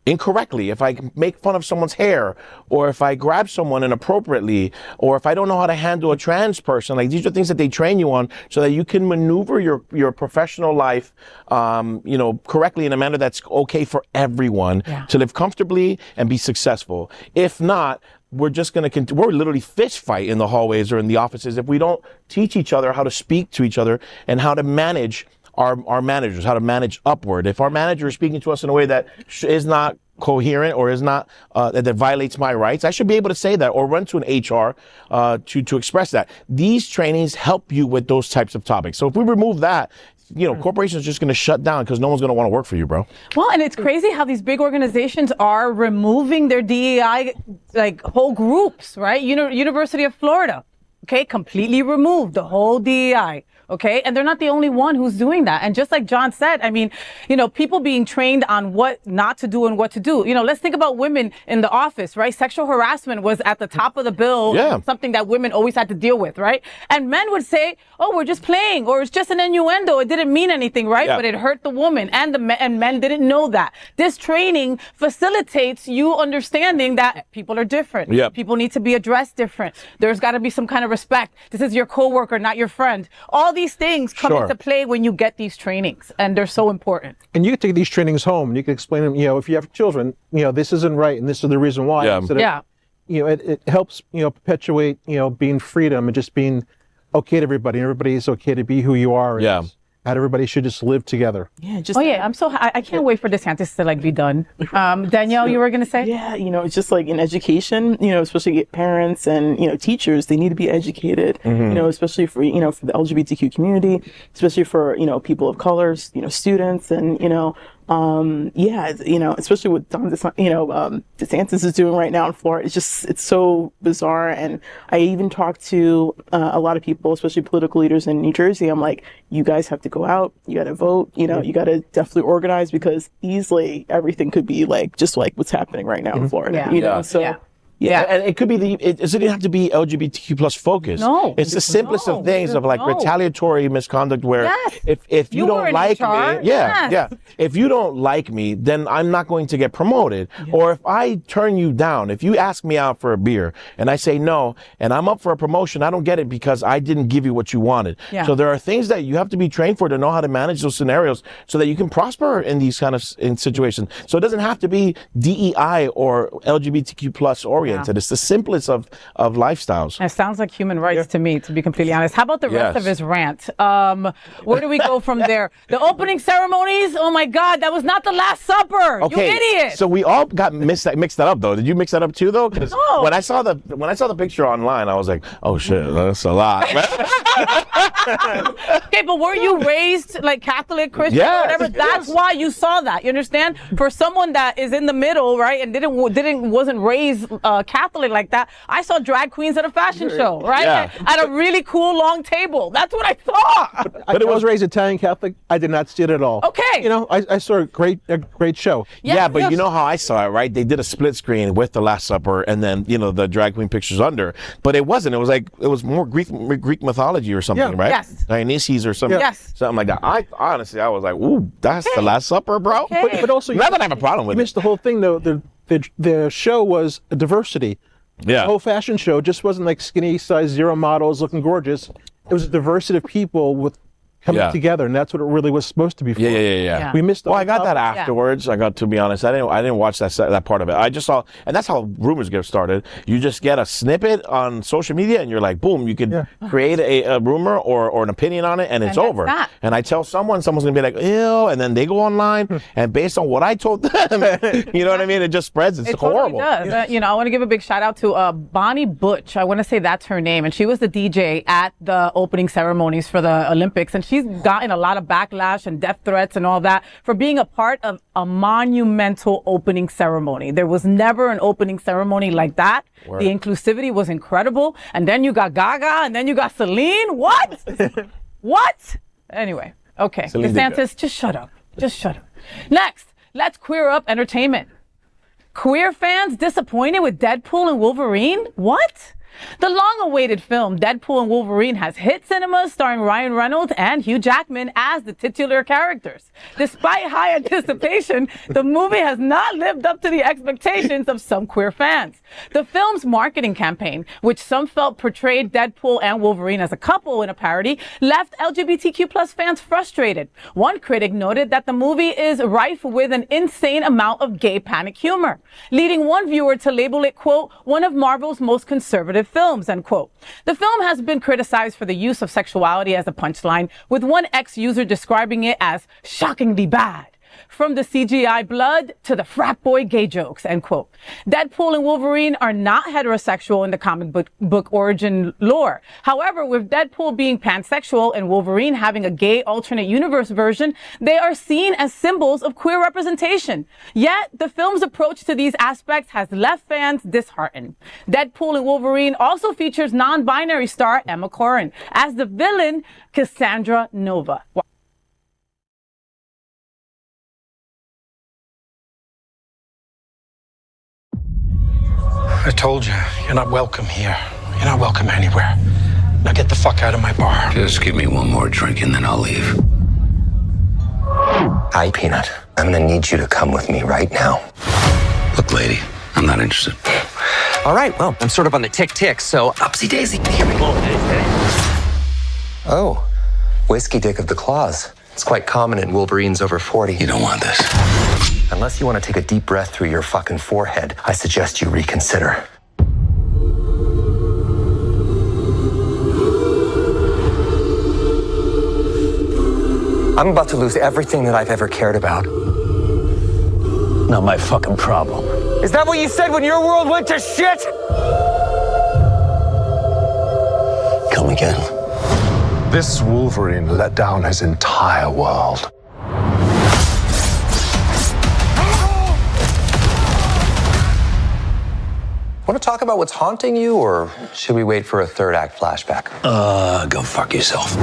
incorrectly, if I make fun of someone's hair, or if I grab someone inappropriately, or if I don't know how to handle a trans person. Like, these are things that they train you on so that you can maneuver your professional life, correctly in a manner that's okay for everyone to live comfortably and be successful. If not, we're just going to we're literally fist fight in the hallways or in the offices if we don't teach each other how to speak to each other and how to manage our managers, how to manage upward. If our manager is speaking to us in a way that is not coherent or is not that violates my rights, I should be able to say that or run to an HR to express that. These trainings help you with those types of topics. So if we remove that, corporations are just going to shut down because no one's going to want to work for you, bro. Well, and it's crazy how these big organizations are removing their DEI, like whole groups, right? University of Florida, okay, completely removed the whole DEI. Okay. And they're not the only one who's doing that. And just like John said, I mean, people being trained on what not to do and what to do. Let's think about women in the office, right? Sexual harassment was at the top of the bill. Yeah. Something that women always had to deal with, right? And men would say, oh, we're just playing, or it's just an innuendo. It didn't mean anything, right? Yeah. But it hurt the woman and men didn't know that. This training facilitates you understanding that people are different. Yeah. People need to be addressed different. There's got to be some kind of respect. This is your coworker, not your friend. All these things come into play when you get these trainings, and they're so important. And you can take these trainings home and you can explain them, if you have children, this isn't right and this is the reason why. Yeah. It helps, perpetuate, being freedom and just being okay to everybody. And everybody is okay to be who you are. And and everybody should just live together. Yeah, I can't wait for DeSantis to be done. Danielle, you were going to say? Yeah, it's just like in education, especially parents and, teachers, they need to be educated, especially for, for the LGBTQ community, especially for, people of colors, students and, especially what DeSantis is doing right now in Florida. It's so bizarre. And I even talked to a lot of people, especially political leaders in New Jersey. I'm like, you guys have to go out, you got to vote, you got to definitely organize, because easily everything could be just like what's happening right now in Florida, So. Yeah, and it could be it doesn't have to be LGBTQ plus focused. No, it's the simplest of things of retaliatory misconduct where if you don't like me, if you don't like me, then I'm not going to get promoted. Or if I turn you down, if you ask me out for a beer and I say no, and I'm up for a promotion, I don't get it because I didn't give you what you wanted. Yeah. So there are things that you have to be trained for to know how to manage those scenarios so that you can prosper in these kind of situations. So it doesn't have to be DEI or LGBTQ plus oriented. It's the simplest of lifestyles. It sounds like human rights to me, to be completely honest. How about the rest of his rant? Where do we go from there? The opening ceremonies? Oh my God, that was not the Last Supper. Okay, you idiot. So we all got mixed that up though. Did you mix that up too though? Because when I saw the picture online, I was like, oh shit, that's a lot. Okay, but were you raised like Catholic, Christian, or whatever? That's why you saw that. You understand? For someone that is in the middle, right, and wasn't raised Catholic like that, I saw drag queens at a fashion show, right? At a really cool long table. That's what I saw. But it was raised Italian Catholic. I did not see it at all. Okay. I saw a great show. But you know how I saw it, right? They did a split screen with the Last Supper and then the drag queen pictures under. But it wasn't. It was more Greek mythology or something, right? Yes. Dionysus or something. Yes. Something like that. I honestly was like, ooh, that's the Last Supper, bro. Okay. But also, not that I have a problem with it. You missed the whole thing though. The show was a diversity. Yeah. The whole fashion show just wasn't like skinny size zero models looking gorgeous. It was a diversity of people coming together, and that's what it really was supposed to be for. Yeah. We missed. I got that afterwards. I got to be honest. I didn't watch that part of it. I just saw, and that's how rumors get started. You just get a snippet on social media, and you're like, boom, you can create a rumor or an opinion on it, and it's over. And I tell someone's gonna be like, ew, and then they go online, and based on what I told them, you know what I mean? It just spreads. It's horrible. Totally does. I want to give a big shout out to Bonnie Butch. I want to say that's her name, and she was the DJ at the opening ceremonies for the Olympics, and she's gotten a lot of backlash and death threats and all that for being a part of a monumental opening ceremony. There was never an opening ceremony like that. Word. The inclusivity was incredible. And then you got Gaga, and then you got Celine. What? What? Anyway, okay. DeSantis, just shut up. Just shut up. Next, let's queer up entertainment. Queer fans disappointed with Deadpool and Wolverine? What? The long-awaited film Deadpool and Wolverine has hit cinemas, starring Ryan Reynolds and Hugh Jackman as the titular characters. Despite high anticipation, the movie has not lived up to the expectations of some queer fans. The film's marketing campaign, which some felt portrayed Deadpool and Wolverine as a couple in a parody, left LGBTQ plus fans frustrated. One critic noted that the movie is rife with an insane amount of gay panic humor, leading one viewer to label it, quote, one of Marvel's most conservative films, end quote. The film has been criticized for the use of sexuality as a punchline, with one ex-user describing it as shockingly bad. from the CGI blood to the frat boy gay jokes, end quote. Deadpool and Wolverine are not heterosexual in the comic book origin lore. However, with Deadpool being pansexual and Wolverine having a gay alternate universe version, they are seen as symbols of queer representation. Yet, the film's approach to these aspects has left fans disheartened. Deadpool and Wolverine also features non-binary star Emma Corrin as the villain Cassandra Nova. I told you, you're not welcome here. You're not welcome anywhere. Now get the fuck out of my bar. Just give me one more drink and then I'll leave. Hi, Peanut. I'm gonna need you to come with me right now. Look, lady, I'm not interested. All right, well, I'm sort of on the tick-tick, so upsy daisy. Here we go. Oh, whiskey dick of the claws. It's quite common in Wolverines over 40. You don't want this. Unless you want to take a deep breath through your fucking forehead, I suggest you reconsider. I'm about to lose everything that I've ever cared about. Not my fucking problem. Is that what you said when your world went to shit? Come again. This Wolverine let down his entire world. Want to talk about what's haunting you, or should we wait for a third act flashback? Go fuck yourself.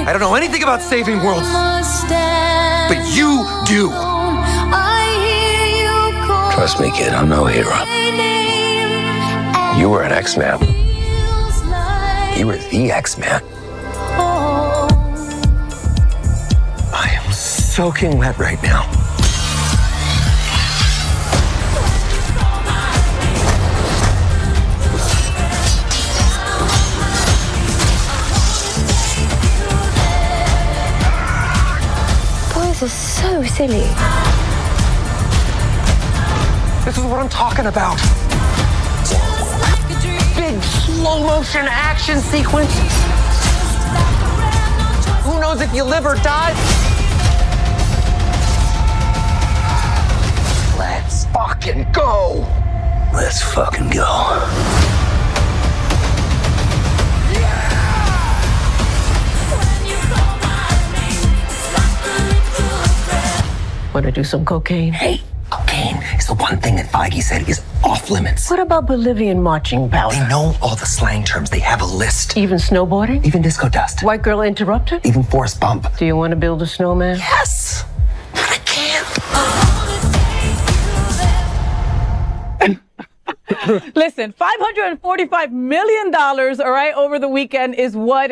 I don't know anything about saving worlds, but you do. Trust me, kid, I'm no hero. You were an X-Man. You were the X-Man. I am soaking wet right now. Boys are so silly. This is what I'm talking about. Big slow motion action sequence. Who knows if you live or die? Let's fucking go. Let's fucking go. Want to do some cocaine? Hey, cocaine is the one thing that Feige said is off limits. What about Bolivian marching powder? They know all the slang terms. They have a list. Even snowboarding? Even disco dust. White girl interrupted? Even forest bump. Do you want to build a snowman? Yes, but I can't. Listen, $545 million, all right, over the weekend is what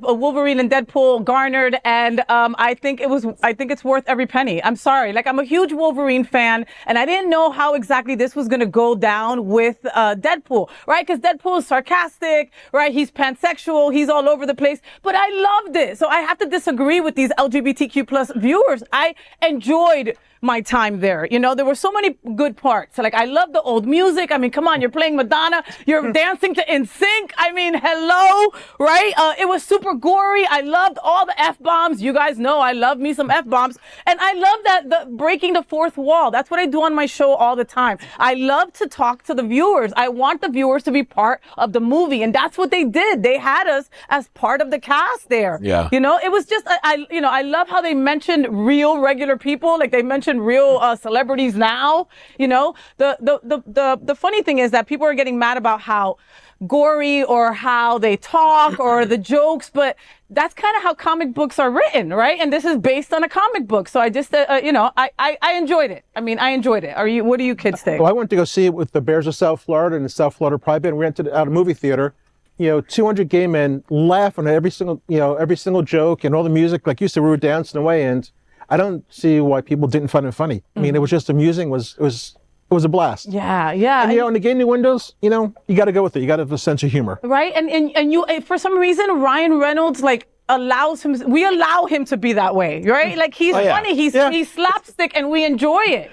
Wolverine and Deadpool garnered, and I think it's worth every penny. I'm sorry, like I'm a huge Wolverine fan, and I didn't know how exactly this was gonna go down with Deadpool, right? Because Deadpool is sarcastic, right? He's pansexual, he's all over the place, but I loved it. So I have to disagree with these LGBTQ plus viewers. I enjoyed my time there. You know, there were so many good parts. Like, I love the old music. I mean, come on, you're playing Madonna. You're dancing to NSYNC. I mean, hello, right? It was super gory. I loved all the F-bombs. You guys know I love me some F-bombs. And I love the breaking the fourth wall. That's what I do on my show all the time. I love to talk to the viewers. I want the viewers to be part of the movie. And that's what they did. They had us as part of the cast there. Yeah. You know, it was just, I love how they mentioned real regular people. Like, they mentioned real celebrities now. You know, the funny thing is that people are getting mad about how gory or how they talk or the jokes, but that's kind of how comic books are written, right? And this is based on a comic book. So I just, I enjoyed it. I mean, I enjoyed it. What do you kids think? Well, I went to go see it with the Bears of South Florida and the South Florida Pride Band. We rented it out of a movie theater. 200 gay men laughing at every single joke and all the music. Like you said, we were dancing away, and I don't see why people didn't find it funny. I mean, it was just amusing. It was a blast. Yeah. And in the gay new windows, you got to go with it. You got to have a sense of humor. Right. And you, for some reason, Ryan Reynolds, we allow him to be that way, right? Like, he's funny, he's slapstick, and we enjoy it,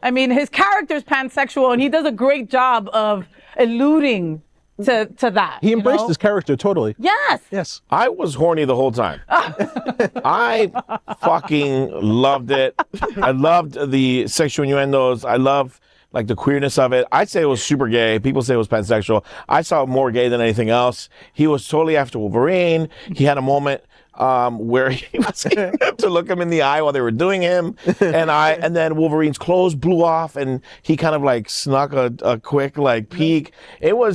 I mean, his character's pansexual, and he does a great job of eluding to that. He embraced you know? his character totally. Yes. Yes. I was horny the whole time. I fucking loved it. I loved the sexual innuendos. I love like the queerness of it. I'd say it was super gay. People say it was pansexual. I saw it more gay than anything else. He was totally after Wolverine. He had a moment where he was getting him to look him in the eye while they were doing him, and then Wolverine's clothes blew off, and he kind of like snuck a quick like peek. They're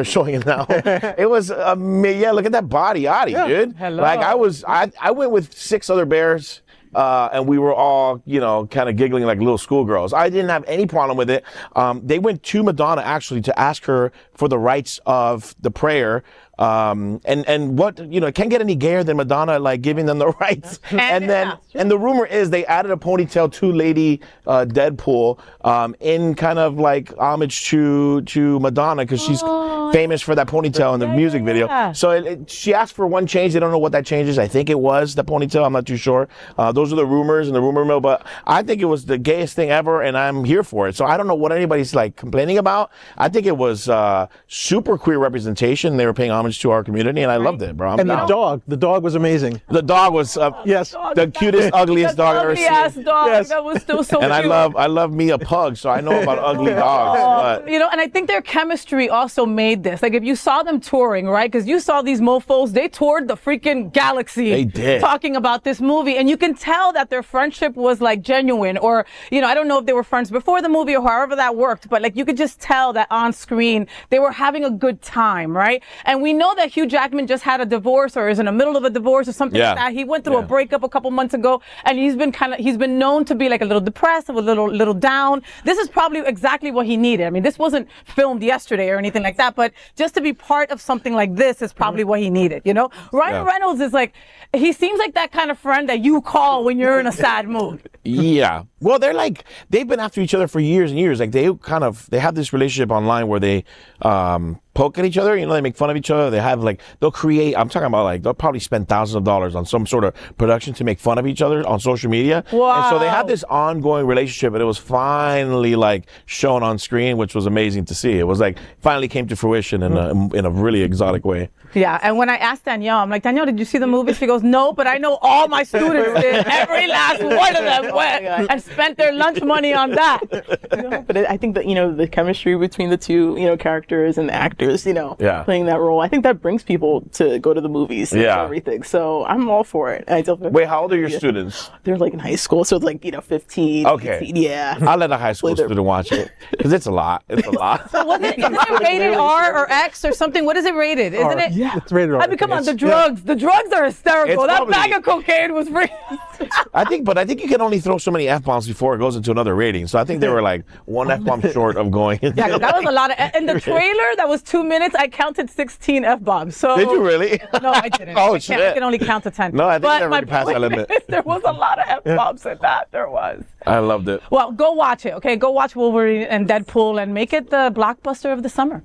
showing it now. It was yeah. Look at that body, dude. Hello. Like I went with 6 other bears. And we were all, kind of giggling like little schoolgirls. I didn't have any problem with it. They went to Madonna actually to ask her for the rights of the prayer. And what, it can't get any gayer than Madonna, like giving them the rights. And the rumor is they added a ponytail to Lady Deadpool, in kind of like homage to Madonna, because she's famous for that ponytail in the music video. Yeah. So she asked for one change. They don't know what that change is. I think it was the ponytail. I'm not too sure. Those are the rumors in the rumor mill, but I think it was the gayest thing ever, and I'm here for it. So I don't know what anybody's like complaining about. I think it was super queer representation. They were paying homage to our community, and I loved it, bro. The dog was amazing. The dog was yes, the cutest, ugliest dog I've ever seen. Ugly-ass dog. Yes. That was still so And cute. I love me a pug, so I know about ugly dogs. But And I think their chemistry also made this. Like, if you saw them touring, right? Because you saw these mofos, they toured the freaking galaxy. They did. Talking about this movie. And you can tell that their friendship was, like, genuine. Or, I don't know if they were friends before the movie or however that worked. But, like, you could just tell that on screen they were having a good time, right? And we know that Hugh Jackman just had a divorce or is in the middle of a divorce or something like that. He went through a breakup a couple months ago. And he's been known to be, like, a little depressed, a little down. This is probably exactly what he needed. I mean, this wasn't filmed yesterday or anything like that, but just to be part of something like this is probably what he needed, Ryan Reynolds is like, he seems like that kind of friend that you call when you're in a sad mood. Yeah. Well, they've been after each other for years and years. Like they have this relationship online where they poke at each other, they make fun of each other. They have they'll create, I'm talking about they'll probably spend thousands of dollars on some sort of production to make fun of each other on social media. Wow. And so they have this ongoing relationship, and it was finally shown on screen, which was amazing to see. It was finally came to fruition in a really exotic way. Yeah. And when I asked Danielle, I'm like, Danielle, did you see the movie? She goes, no, but I know all my students did. Every last one of them went and spent their lunch money on that. But I think that, the chemistry between the two, characters and the actors, playing that role, I think that brings people to go to the movies and everything. So I'm all for it. Wait, how old are your students? They're in high school, so it's 15. Okay. 16, yeah. I'll let a high school student watch it because it's a lot. It's a lot. So isn't it rated R or X or something? What is it rated? Isn't it? Yeah, it's rated R. I mean, come on, the drugs. The drugs are hysterical. It's That bag of cocaine was free. I think you can only throw so many F-bombs before it goes into another rating. So I think they were one F-bomb short of going into Yeah, that was a lot of. In the trailer, that was 2 minutes. I counted 16 F-bombs. So Did you really? No, I didn't. Oh, I shit. I can only count to 10. No, I think but they already my passed that point limit. is, there was a lot of F-bombs in that. There was. I loved it. Well, go watch it, okay? Go watch Wolverine and Deadpool and make it the blockbuster of the summer.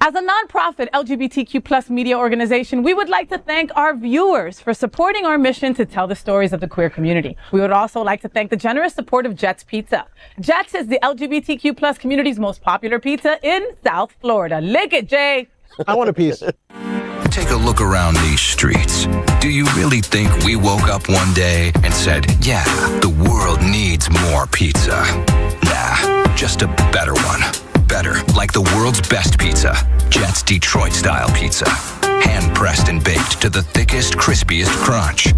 As a nonprofit LGBTQ plus media organization, we would like to thank our viewers for supporting our mission to tell the stories of the queer community. We would also like to thank the generous support of Jets Pizza. Jets is the LGBTQ plus community's most popular pizza in South Florida. Lick it, Jay. I want a piece. Take a look around these streets. Do you really think we woke up one day and said, yeah, the world needs more pizza? Nah, just a better one. Better, like the world's best pizza, Jet's Detroit-style pizza. Hand-pressed and baked to the thickest, crispiest crunch.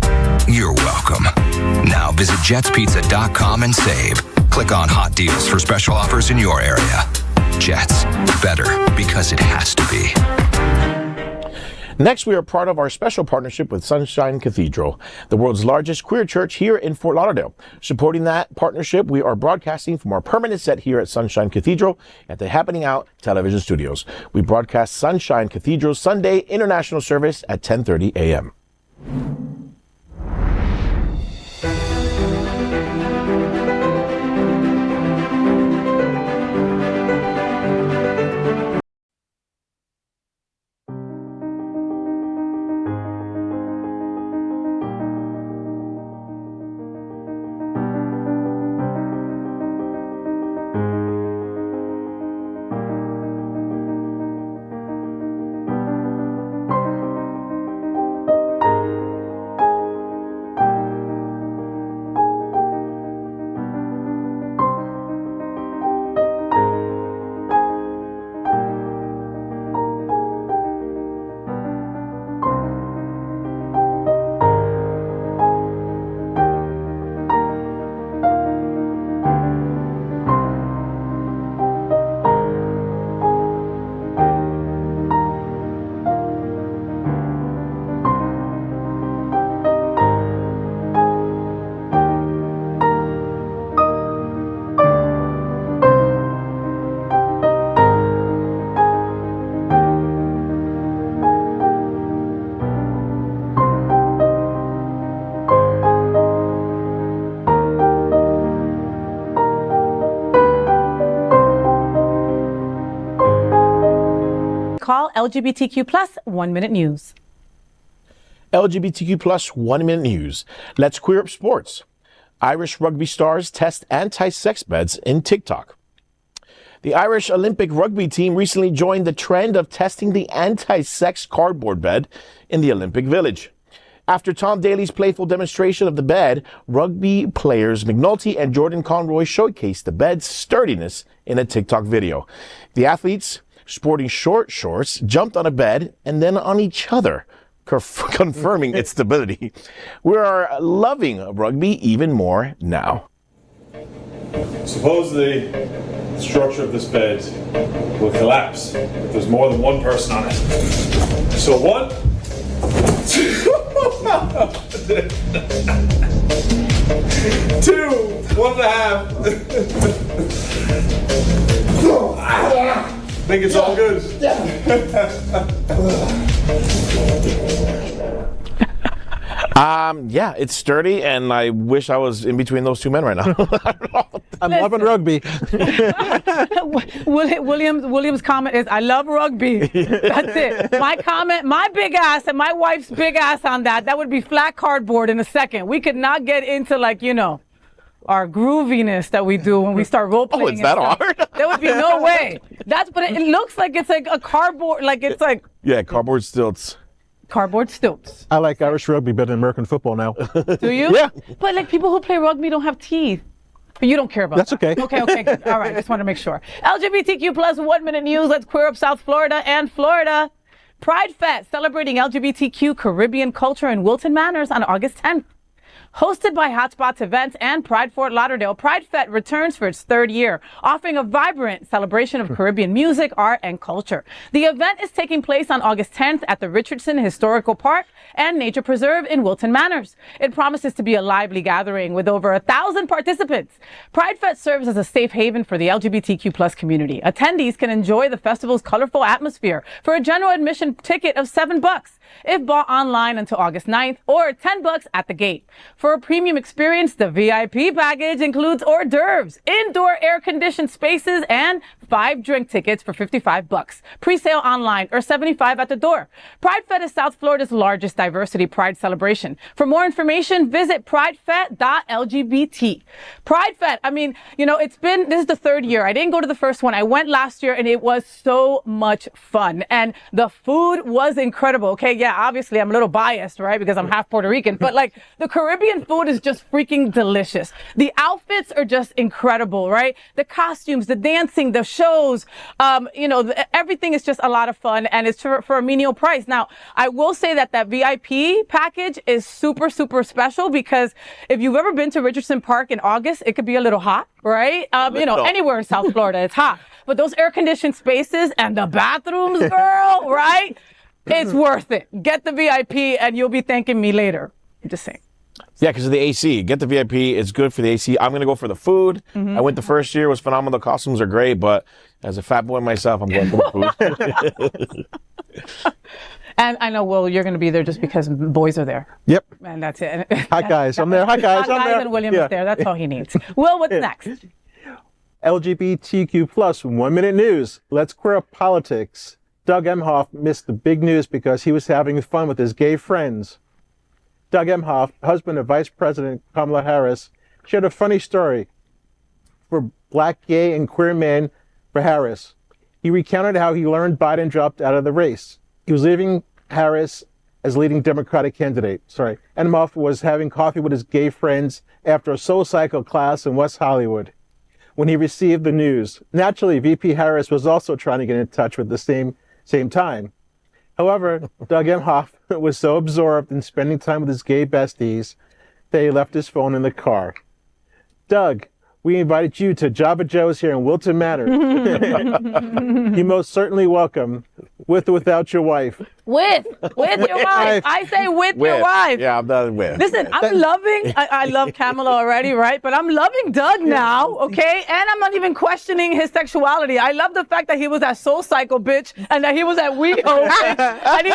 You're welcome. Now visit jetspizza.com and save. Click on Hot Deals for special offers in your area. Jets, better because it has to be. Next, we are part of our special partnership with Sunshine Cathedral, the world's largest queer church here in Fort Lauderdale. Supporting that partnership, we are broadcasting from our permanent set here at Sunshine Cathedral at the Happening Out television studios. We broadcast Sunshine Cathedral's Sunday International Service at 10:30 a.m. call LGBTQ plus 1 minute news. LGBTQ plus 1 minute news. Let's queer up sports. Irish rugby stars test anti-sex beds in TikTok. The Irish Olympic rugby team recently joined the trend of testing the anti-sex cardboard bed in the Olympic Village. After Tom Daley's playful demonstration of the bed, rugby players McNulty and Jordan Conroy showcased the bed's sturdiness in a TikTok video. The athletes, sporting short shorts, jumped on a bed and then on each other, confirming its stability. We are loving rugby even more now. Supposedly, the structure of this bed will collapse if there's more than one person on it. So 1, 2, 1.5. Think it's all good. Yeah, it's sturdy, and I wish I was in between those two men right now. I'm loving rugby. William's comment is, I love rugby. That's it. My comment, my big ass and my wife's big ass on that would be flat cardboard in a second. We could not get into, like, you know, our grooviness that we do when we start role playing. Oh, it's that hard? There would be no way. But it looks like it's like a cardboard, like it's like. Yeah, cardboard stilts. Cardboard stilts. I like Irish rugby better than American football now. Do you? Yeah. But like people who play rugby don't have teeth. But you don't care about That's that. okay. Okay, good. All right, just want to make sure. LGBTQ plus 1 minute news. Let's queer up South Florida and Florida. PrideFête, celebrating LGBTQ Caribbean culture in Wilton Manors on August 10th. Hosted by HOTspots Events and Pride Fort Lauderdale, PrideFête returns for its 3rd year, offering a vibrant celebration of Caribbean music, art, and culture. The event is taking place on August 10th at the Richardson Historical Park and Nature Preserve in Wilton Manors. It promises to be a lively gathering with over 1,000 participants. PrideFête serves as a safe haven for the LGBTQ plus community. Attendees can enjoy the festival's colorful atmosphere for a general admission ticket of $7 if bought online until August 9th, or $10 at the gate. For a premium experience, the VIP package includes hors d'oeuvres, indoor air-conditioned spaces, and 5 drink tickets for $55. Pre-sale online or $75 at the door. PrideFête is South Florida's largest diversity pride celebration. For more information, visit pridefête.lgbt. PrideFête, I mean, you know, this is the 3rd year. I didn't go to the first one. I went last year and it was so much fun. And the food was incredible. Okay, yeah, obviously I'm a little biased, right? Because I'm half Puerto Rican, but like the Caribbean food is just freaking delicious. The outfits are just incredible, right? The costumes, the dancing, the shows, you know, everything is just a lot of fun, and it's for a menial price. Now, I will say that VIP package is super, super special, because if you've ever been to Richardson Park in August, it could be a little hot, right? You know, anywhere in South Florida, it's hot. But those air-conditioned spaces and the bathrooms, girl, right? It's worth it. Get the VIP and you'll be thanking me later. I'm just saying. Yeah, because of the AC. Get the VIP. It's good for the AC. I'm going to go for the food. Mm-hmm. I went the first year. It was phenomenal. The costumes are great. But as a fat boy myself, I'm going for the food. And I know, Will, you're going to be there just because boys are there. Yep. And that's it. Hi, guys. I'm there. Hi, guys. Hi, I'm guys, there. and William is there. That's all he needs. Will, what's next? LGBTQ plus 1 minute news. Let's queer up politics. Doug Emhoff missed the big news because he was having fun with his gay friends. Doug Emhoff, husband of Vice President Kamala Harris, shared a funny story for Black, gay, and queer men for Harris. He recounted how he learned Biden dropped out of the race. He was leaving Harris as leading Democratic candidate. Emhoff was having coffee with his gay friends after a Soul Cycle class in West Hollywood when he received the news. Naturally, VP Harris was also trying to get in touch with the same time. However, Doug Emhoff was so absorbed in spending time with his gay besties that he left his phone in the car. Doug, we invited you to Java Joe's here in Wilton Manors. You're most certainly welcome, with or without your wife. With your wife. I say with your wife. Yeah, I'm done with. Listen, I love Kamala already, right? But I'm loving Doug now, okay? And I'm not even questioning his sexuality. I love the fact that he was at Soul Cycle, bitch, and that he was at WeHo, bitch, and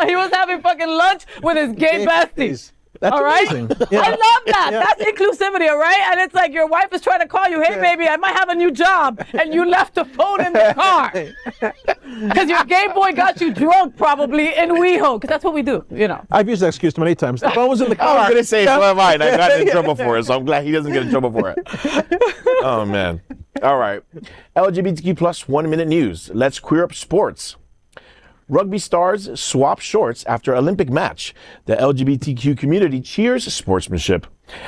he was having fucking lunch with his gay besties. That's all right? amazing. Yeah. I love that. Yeah. That's inclusivity, all right? And it's like your wife is trying to call you, hey, baby, I might have a new job. And you left the phone in the car. Because your gay boy got you drunk probably in WeHo. Because that's what we do, you know. I've used that excuse many times. The phone was in the car. I was going to say, so have I. I got in trouble for it, so I'm glad he doesn't get in trouble for it. Oh, man. All right. LGBTQ plus 1 minute news. Let's queer up sports. Rugby stars swap shorts after Olympic match. The LGBTQ community cheers sportsmanship.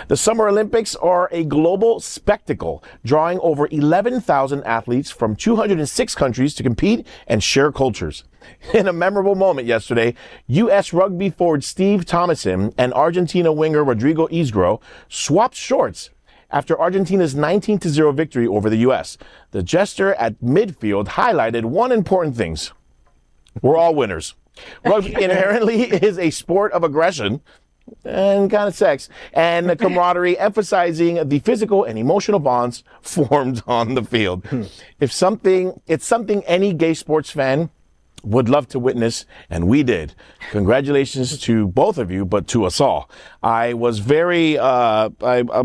The Summer Olympics are a global spectacle, drawing over 11,000 athletes from 206 countries to compete and share cultures. In a memorable moment yesterday, U.S. Rugby forward Steve Thomason and Argentina winger Rodrigo Isgro swapped shorts after Argentina's 19-0 victory over the U.S. The gesture at midfield highlighted one important thing. We're all winners. Rugby inherently is a sport of aggression and kind of sex and camaraderie, emphasizing the physical and emotional bonds formed on the field. It's something any gay sports fan would love to witness, and we did. Congratulations to both of you, but to us all. I was I'm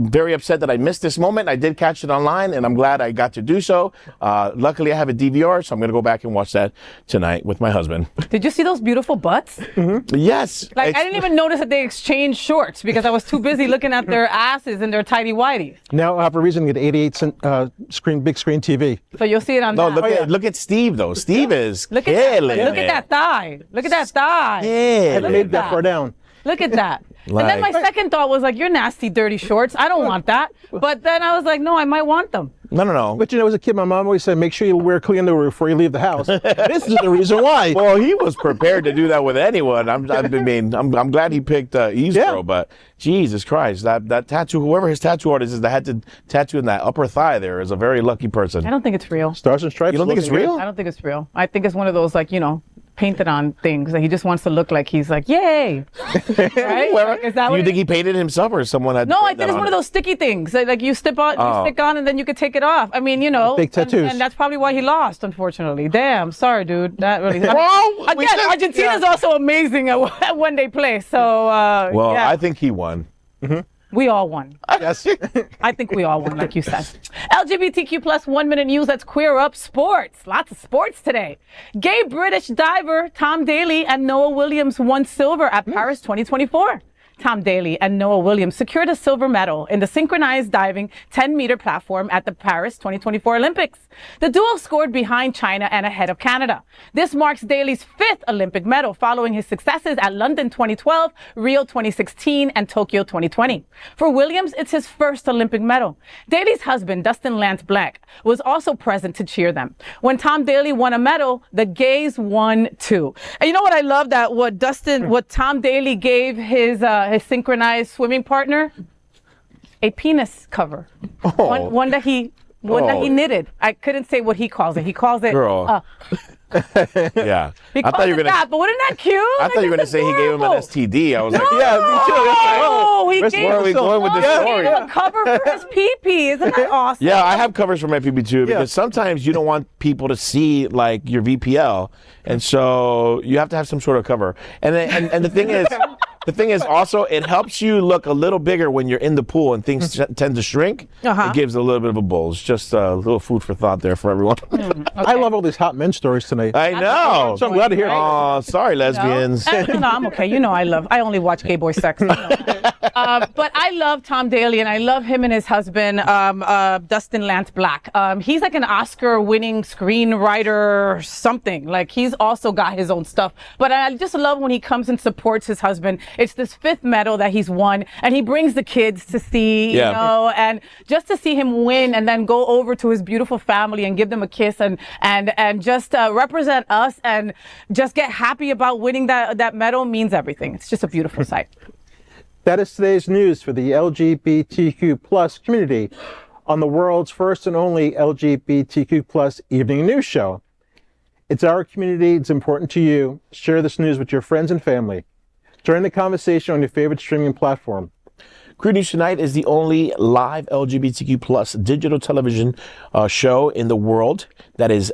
very upset that I missed this moment. I did catch it online, and I'm glad I got to do so. Luckily, I have a DVR, so I'm going to go back and watch that tonight with my husband. Did you see those beautiful butts? Mm-hmm. Yes. Like, I didn't even notice that they exchanged shorts because I was too busy looking at their asses and their tighty whities. Now I have a reason to get 88-cent big screen TV. So you'll see it on No, that. look at Steve, though. Steve is Look at that thigh. Look at that thigh. Yeah. I laid that far down. Look at that. And then my second thought was like, you're nasty, dirty shorts. I don't want that. But then I was like, no, I might want them. No. But you know, as a kid, my mom always said, make sure you wear clean underwear before you leave the house. This is the reason why. Well, he was prepared to do that with anyone. I'm glad he picked Isgro, but Jesus Christ, that tattoo, whoever his tattoo artist is that had to tattoo in that upper thigh there is a very lucky person. I don't think it's real. Stars and Stripes. You don't think it's real? I don't think it's real. I think it's one of those, like, you know, painted on things that he just wants to look like he's like, yay. Right? Like, is that Do you think he painted himself or someone had? No, I think it's one of those sticky things. Like you stick on, and then you could take it off. I mean, you know, big tattoos. And that's probably why he lost, unfortunately. Damn, sorry, dude. That really. Well, again, Argentina's also amazing at when they play. So. Yeah. I think he won. Mm-hmm. We all won. Yes. I think we all won, like you said. LGBTQ plus 1 minute news. Let's queer up sports. Lots of sports today. Gay British diver Tom Daley and Noah Williams won silver at Paris 2024. Tom Daley and Noah Williams secured a silver medal in the synchronized diving 10-meter platform at the Paris 2024 Olympics. The duo scored behind China and ahead of Canada. This marks Daley's 5th Olympic medal following his successes at London 2012, Rio 2016, and Tokyo 2020. For Williams, it's his first Olympic medal. Daley's husband, Dustin Lance Black, was also present to cheer them. When Tom Daley won a medal, the gays won too. And you know what I love? That what Tom Daley gave his synchronized swimming partner, a penis cover, one that he knitted. I couldn't say what he calls it. He calls it. Girl. Yeah. He calls it that, but wasn't that cute? I thought you were going to say he gave him an STD. I was like, yeah, me too. Oh, he where are we going with this story? gave him a cover for his pee-pee. Isn't that awesome? Yeah, I have covers for my PB too because sometimes you don't want people to see like your VPL, and so you have to have some sort of cover. And the thing is. The thing is also, it helps you look a little bigger when you're in the pool and things tend to shrink. It gives a little bit of a bulge. Just a little food for thought there for everyone. Okay. I love all these hot men stories tonight. I know. So I'm glad to hear. Oh, sorry, lesbians. No, I'm okay. You know I only watch gay boy sex. But I love Tom Daley, and I love him and his husband, Dustin Lance Black. He's like an Oscar-winning screenwriter or something. Like, he's also got his own stuff. But I just love when he comes and supports his husband. It's this 5th medal that he's won, and he brings the kids to see, you know, and just to see him win and then go over to his beautiful family and give them a kiss and just represent us and just get happy about winning that medal means everything. It's just a beautiful sight. That is today's news for the LGBTQ plus community on the world's first and only LGBTQ plus evening news show. It's our community. It's important to you. Share this news with your friends and family. Join the conversation on your favorite streaming platform. Queer News Tonight is the only live LGBTQ plus digital television show in the world that is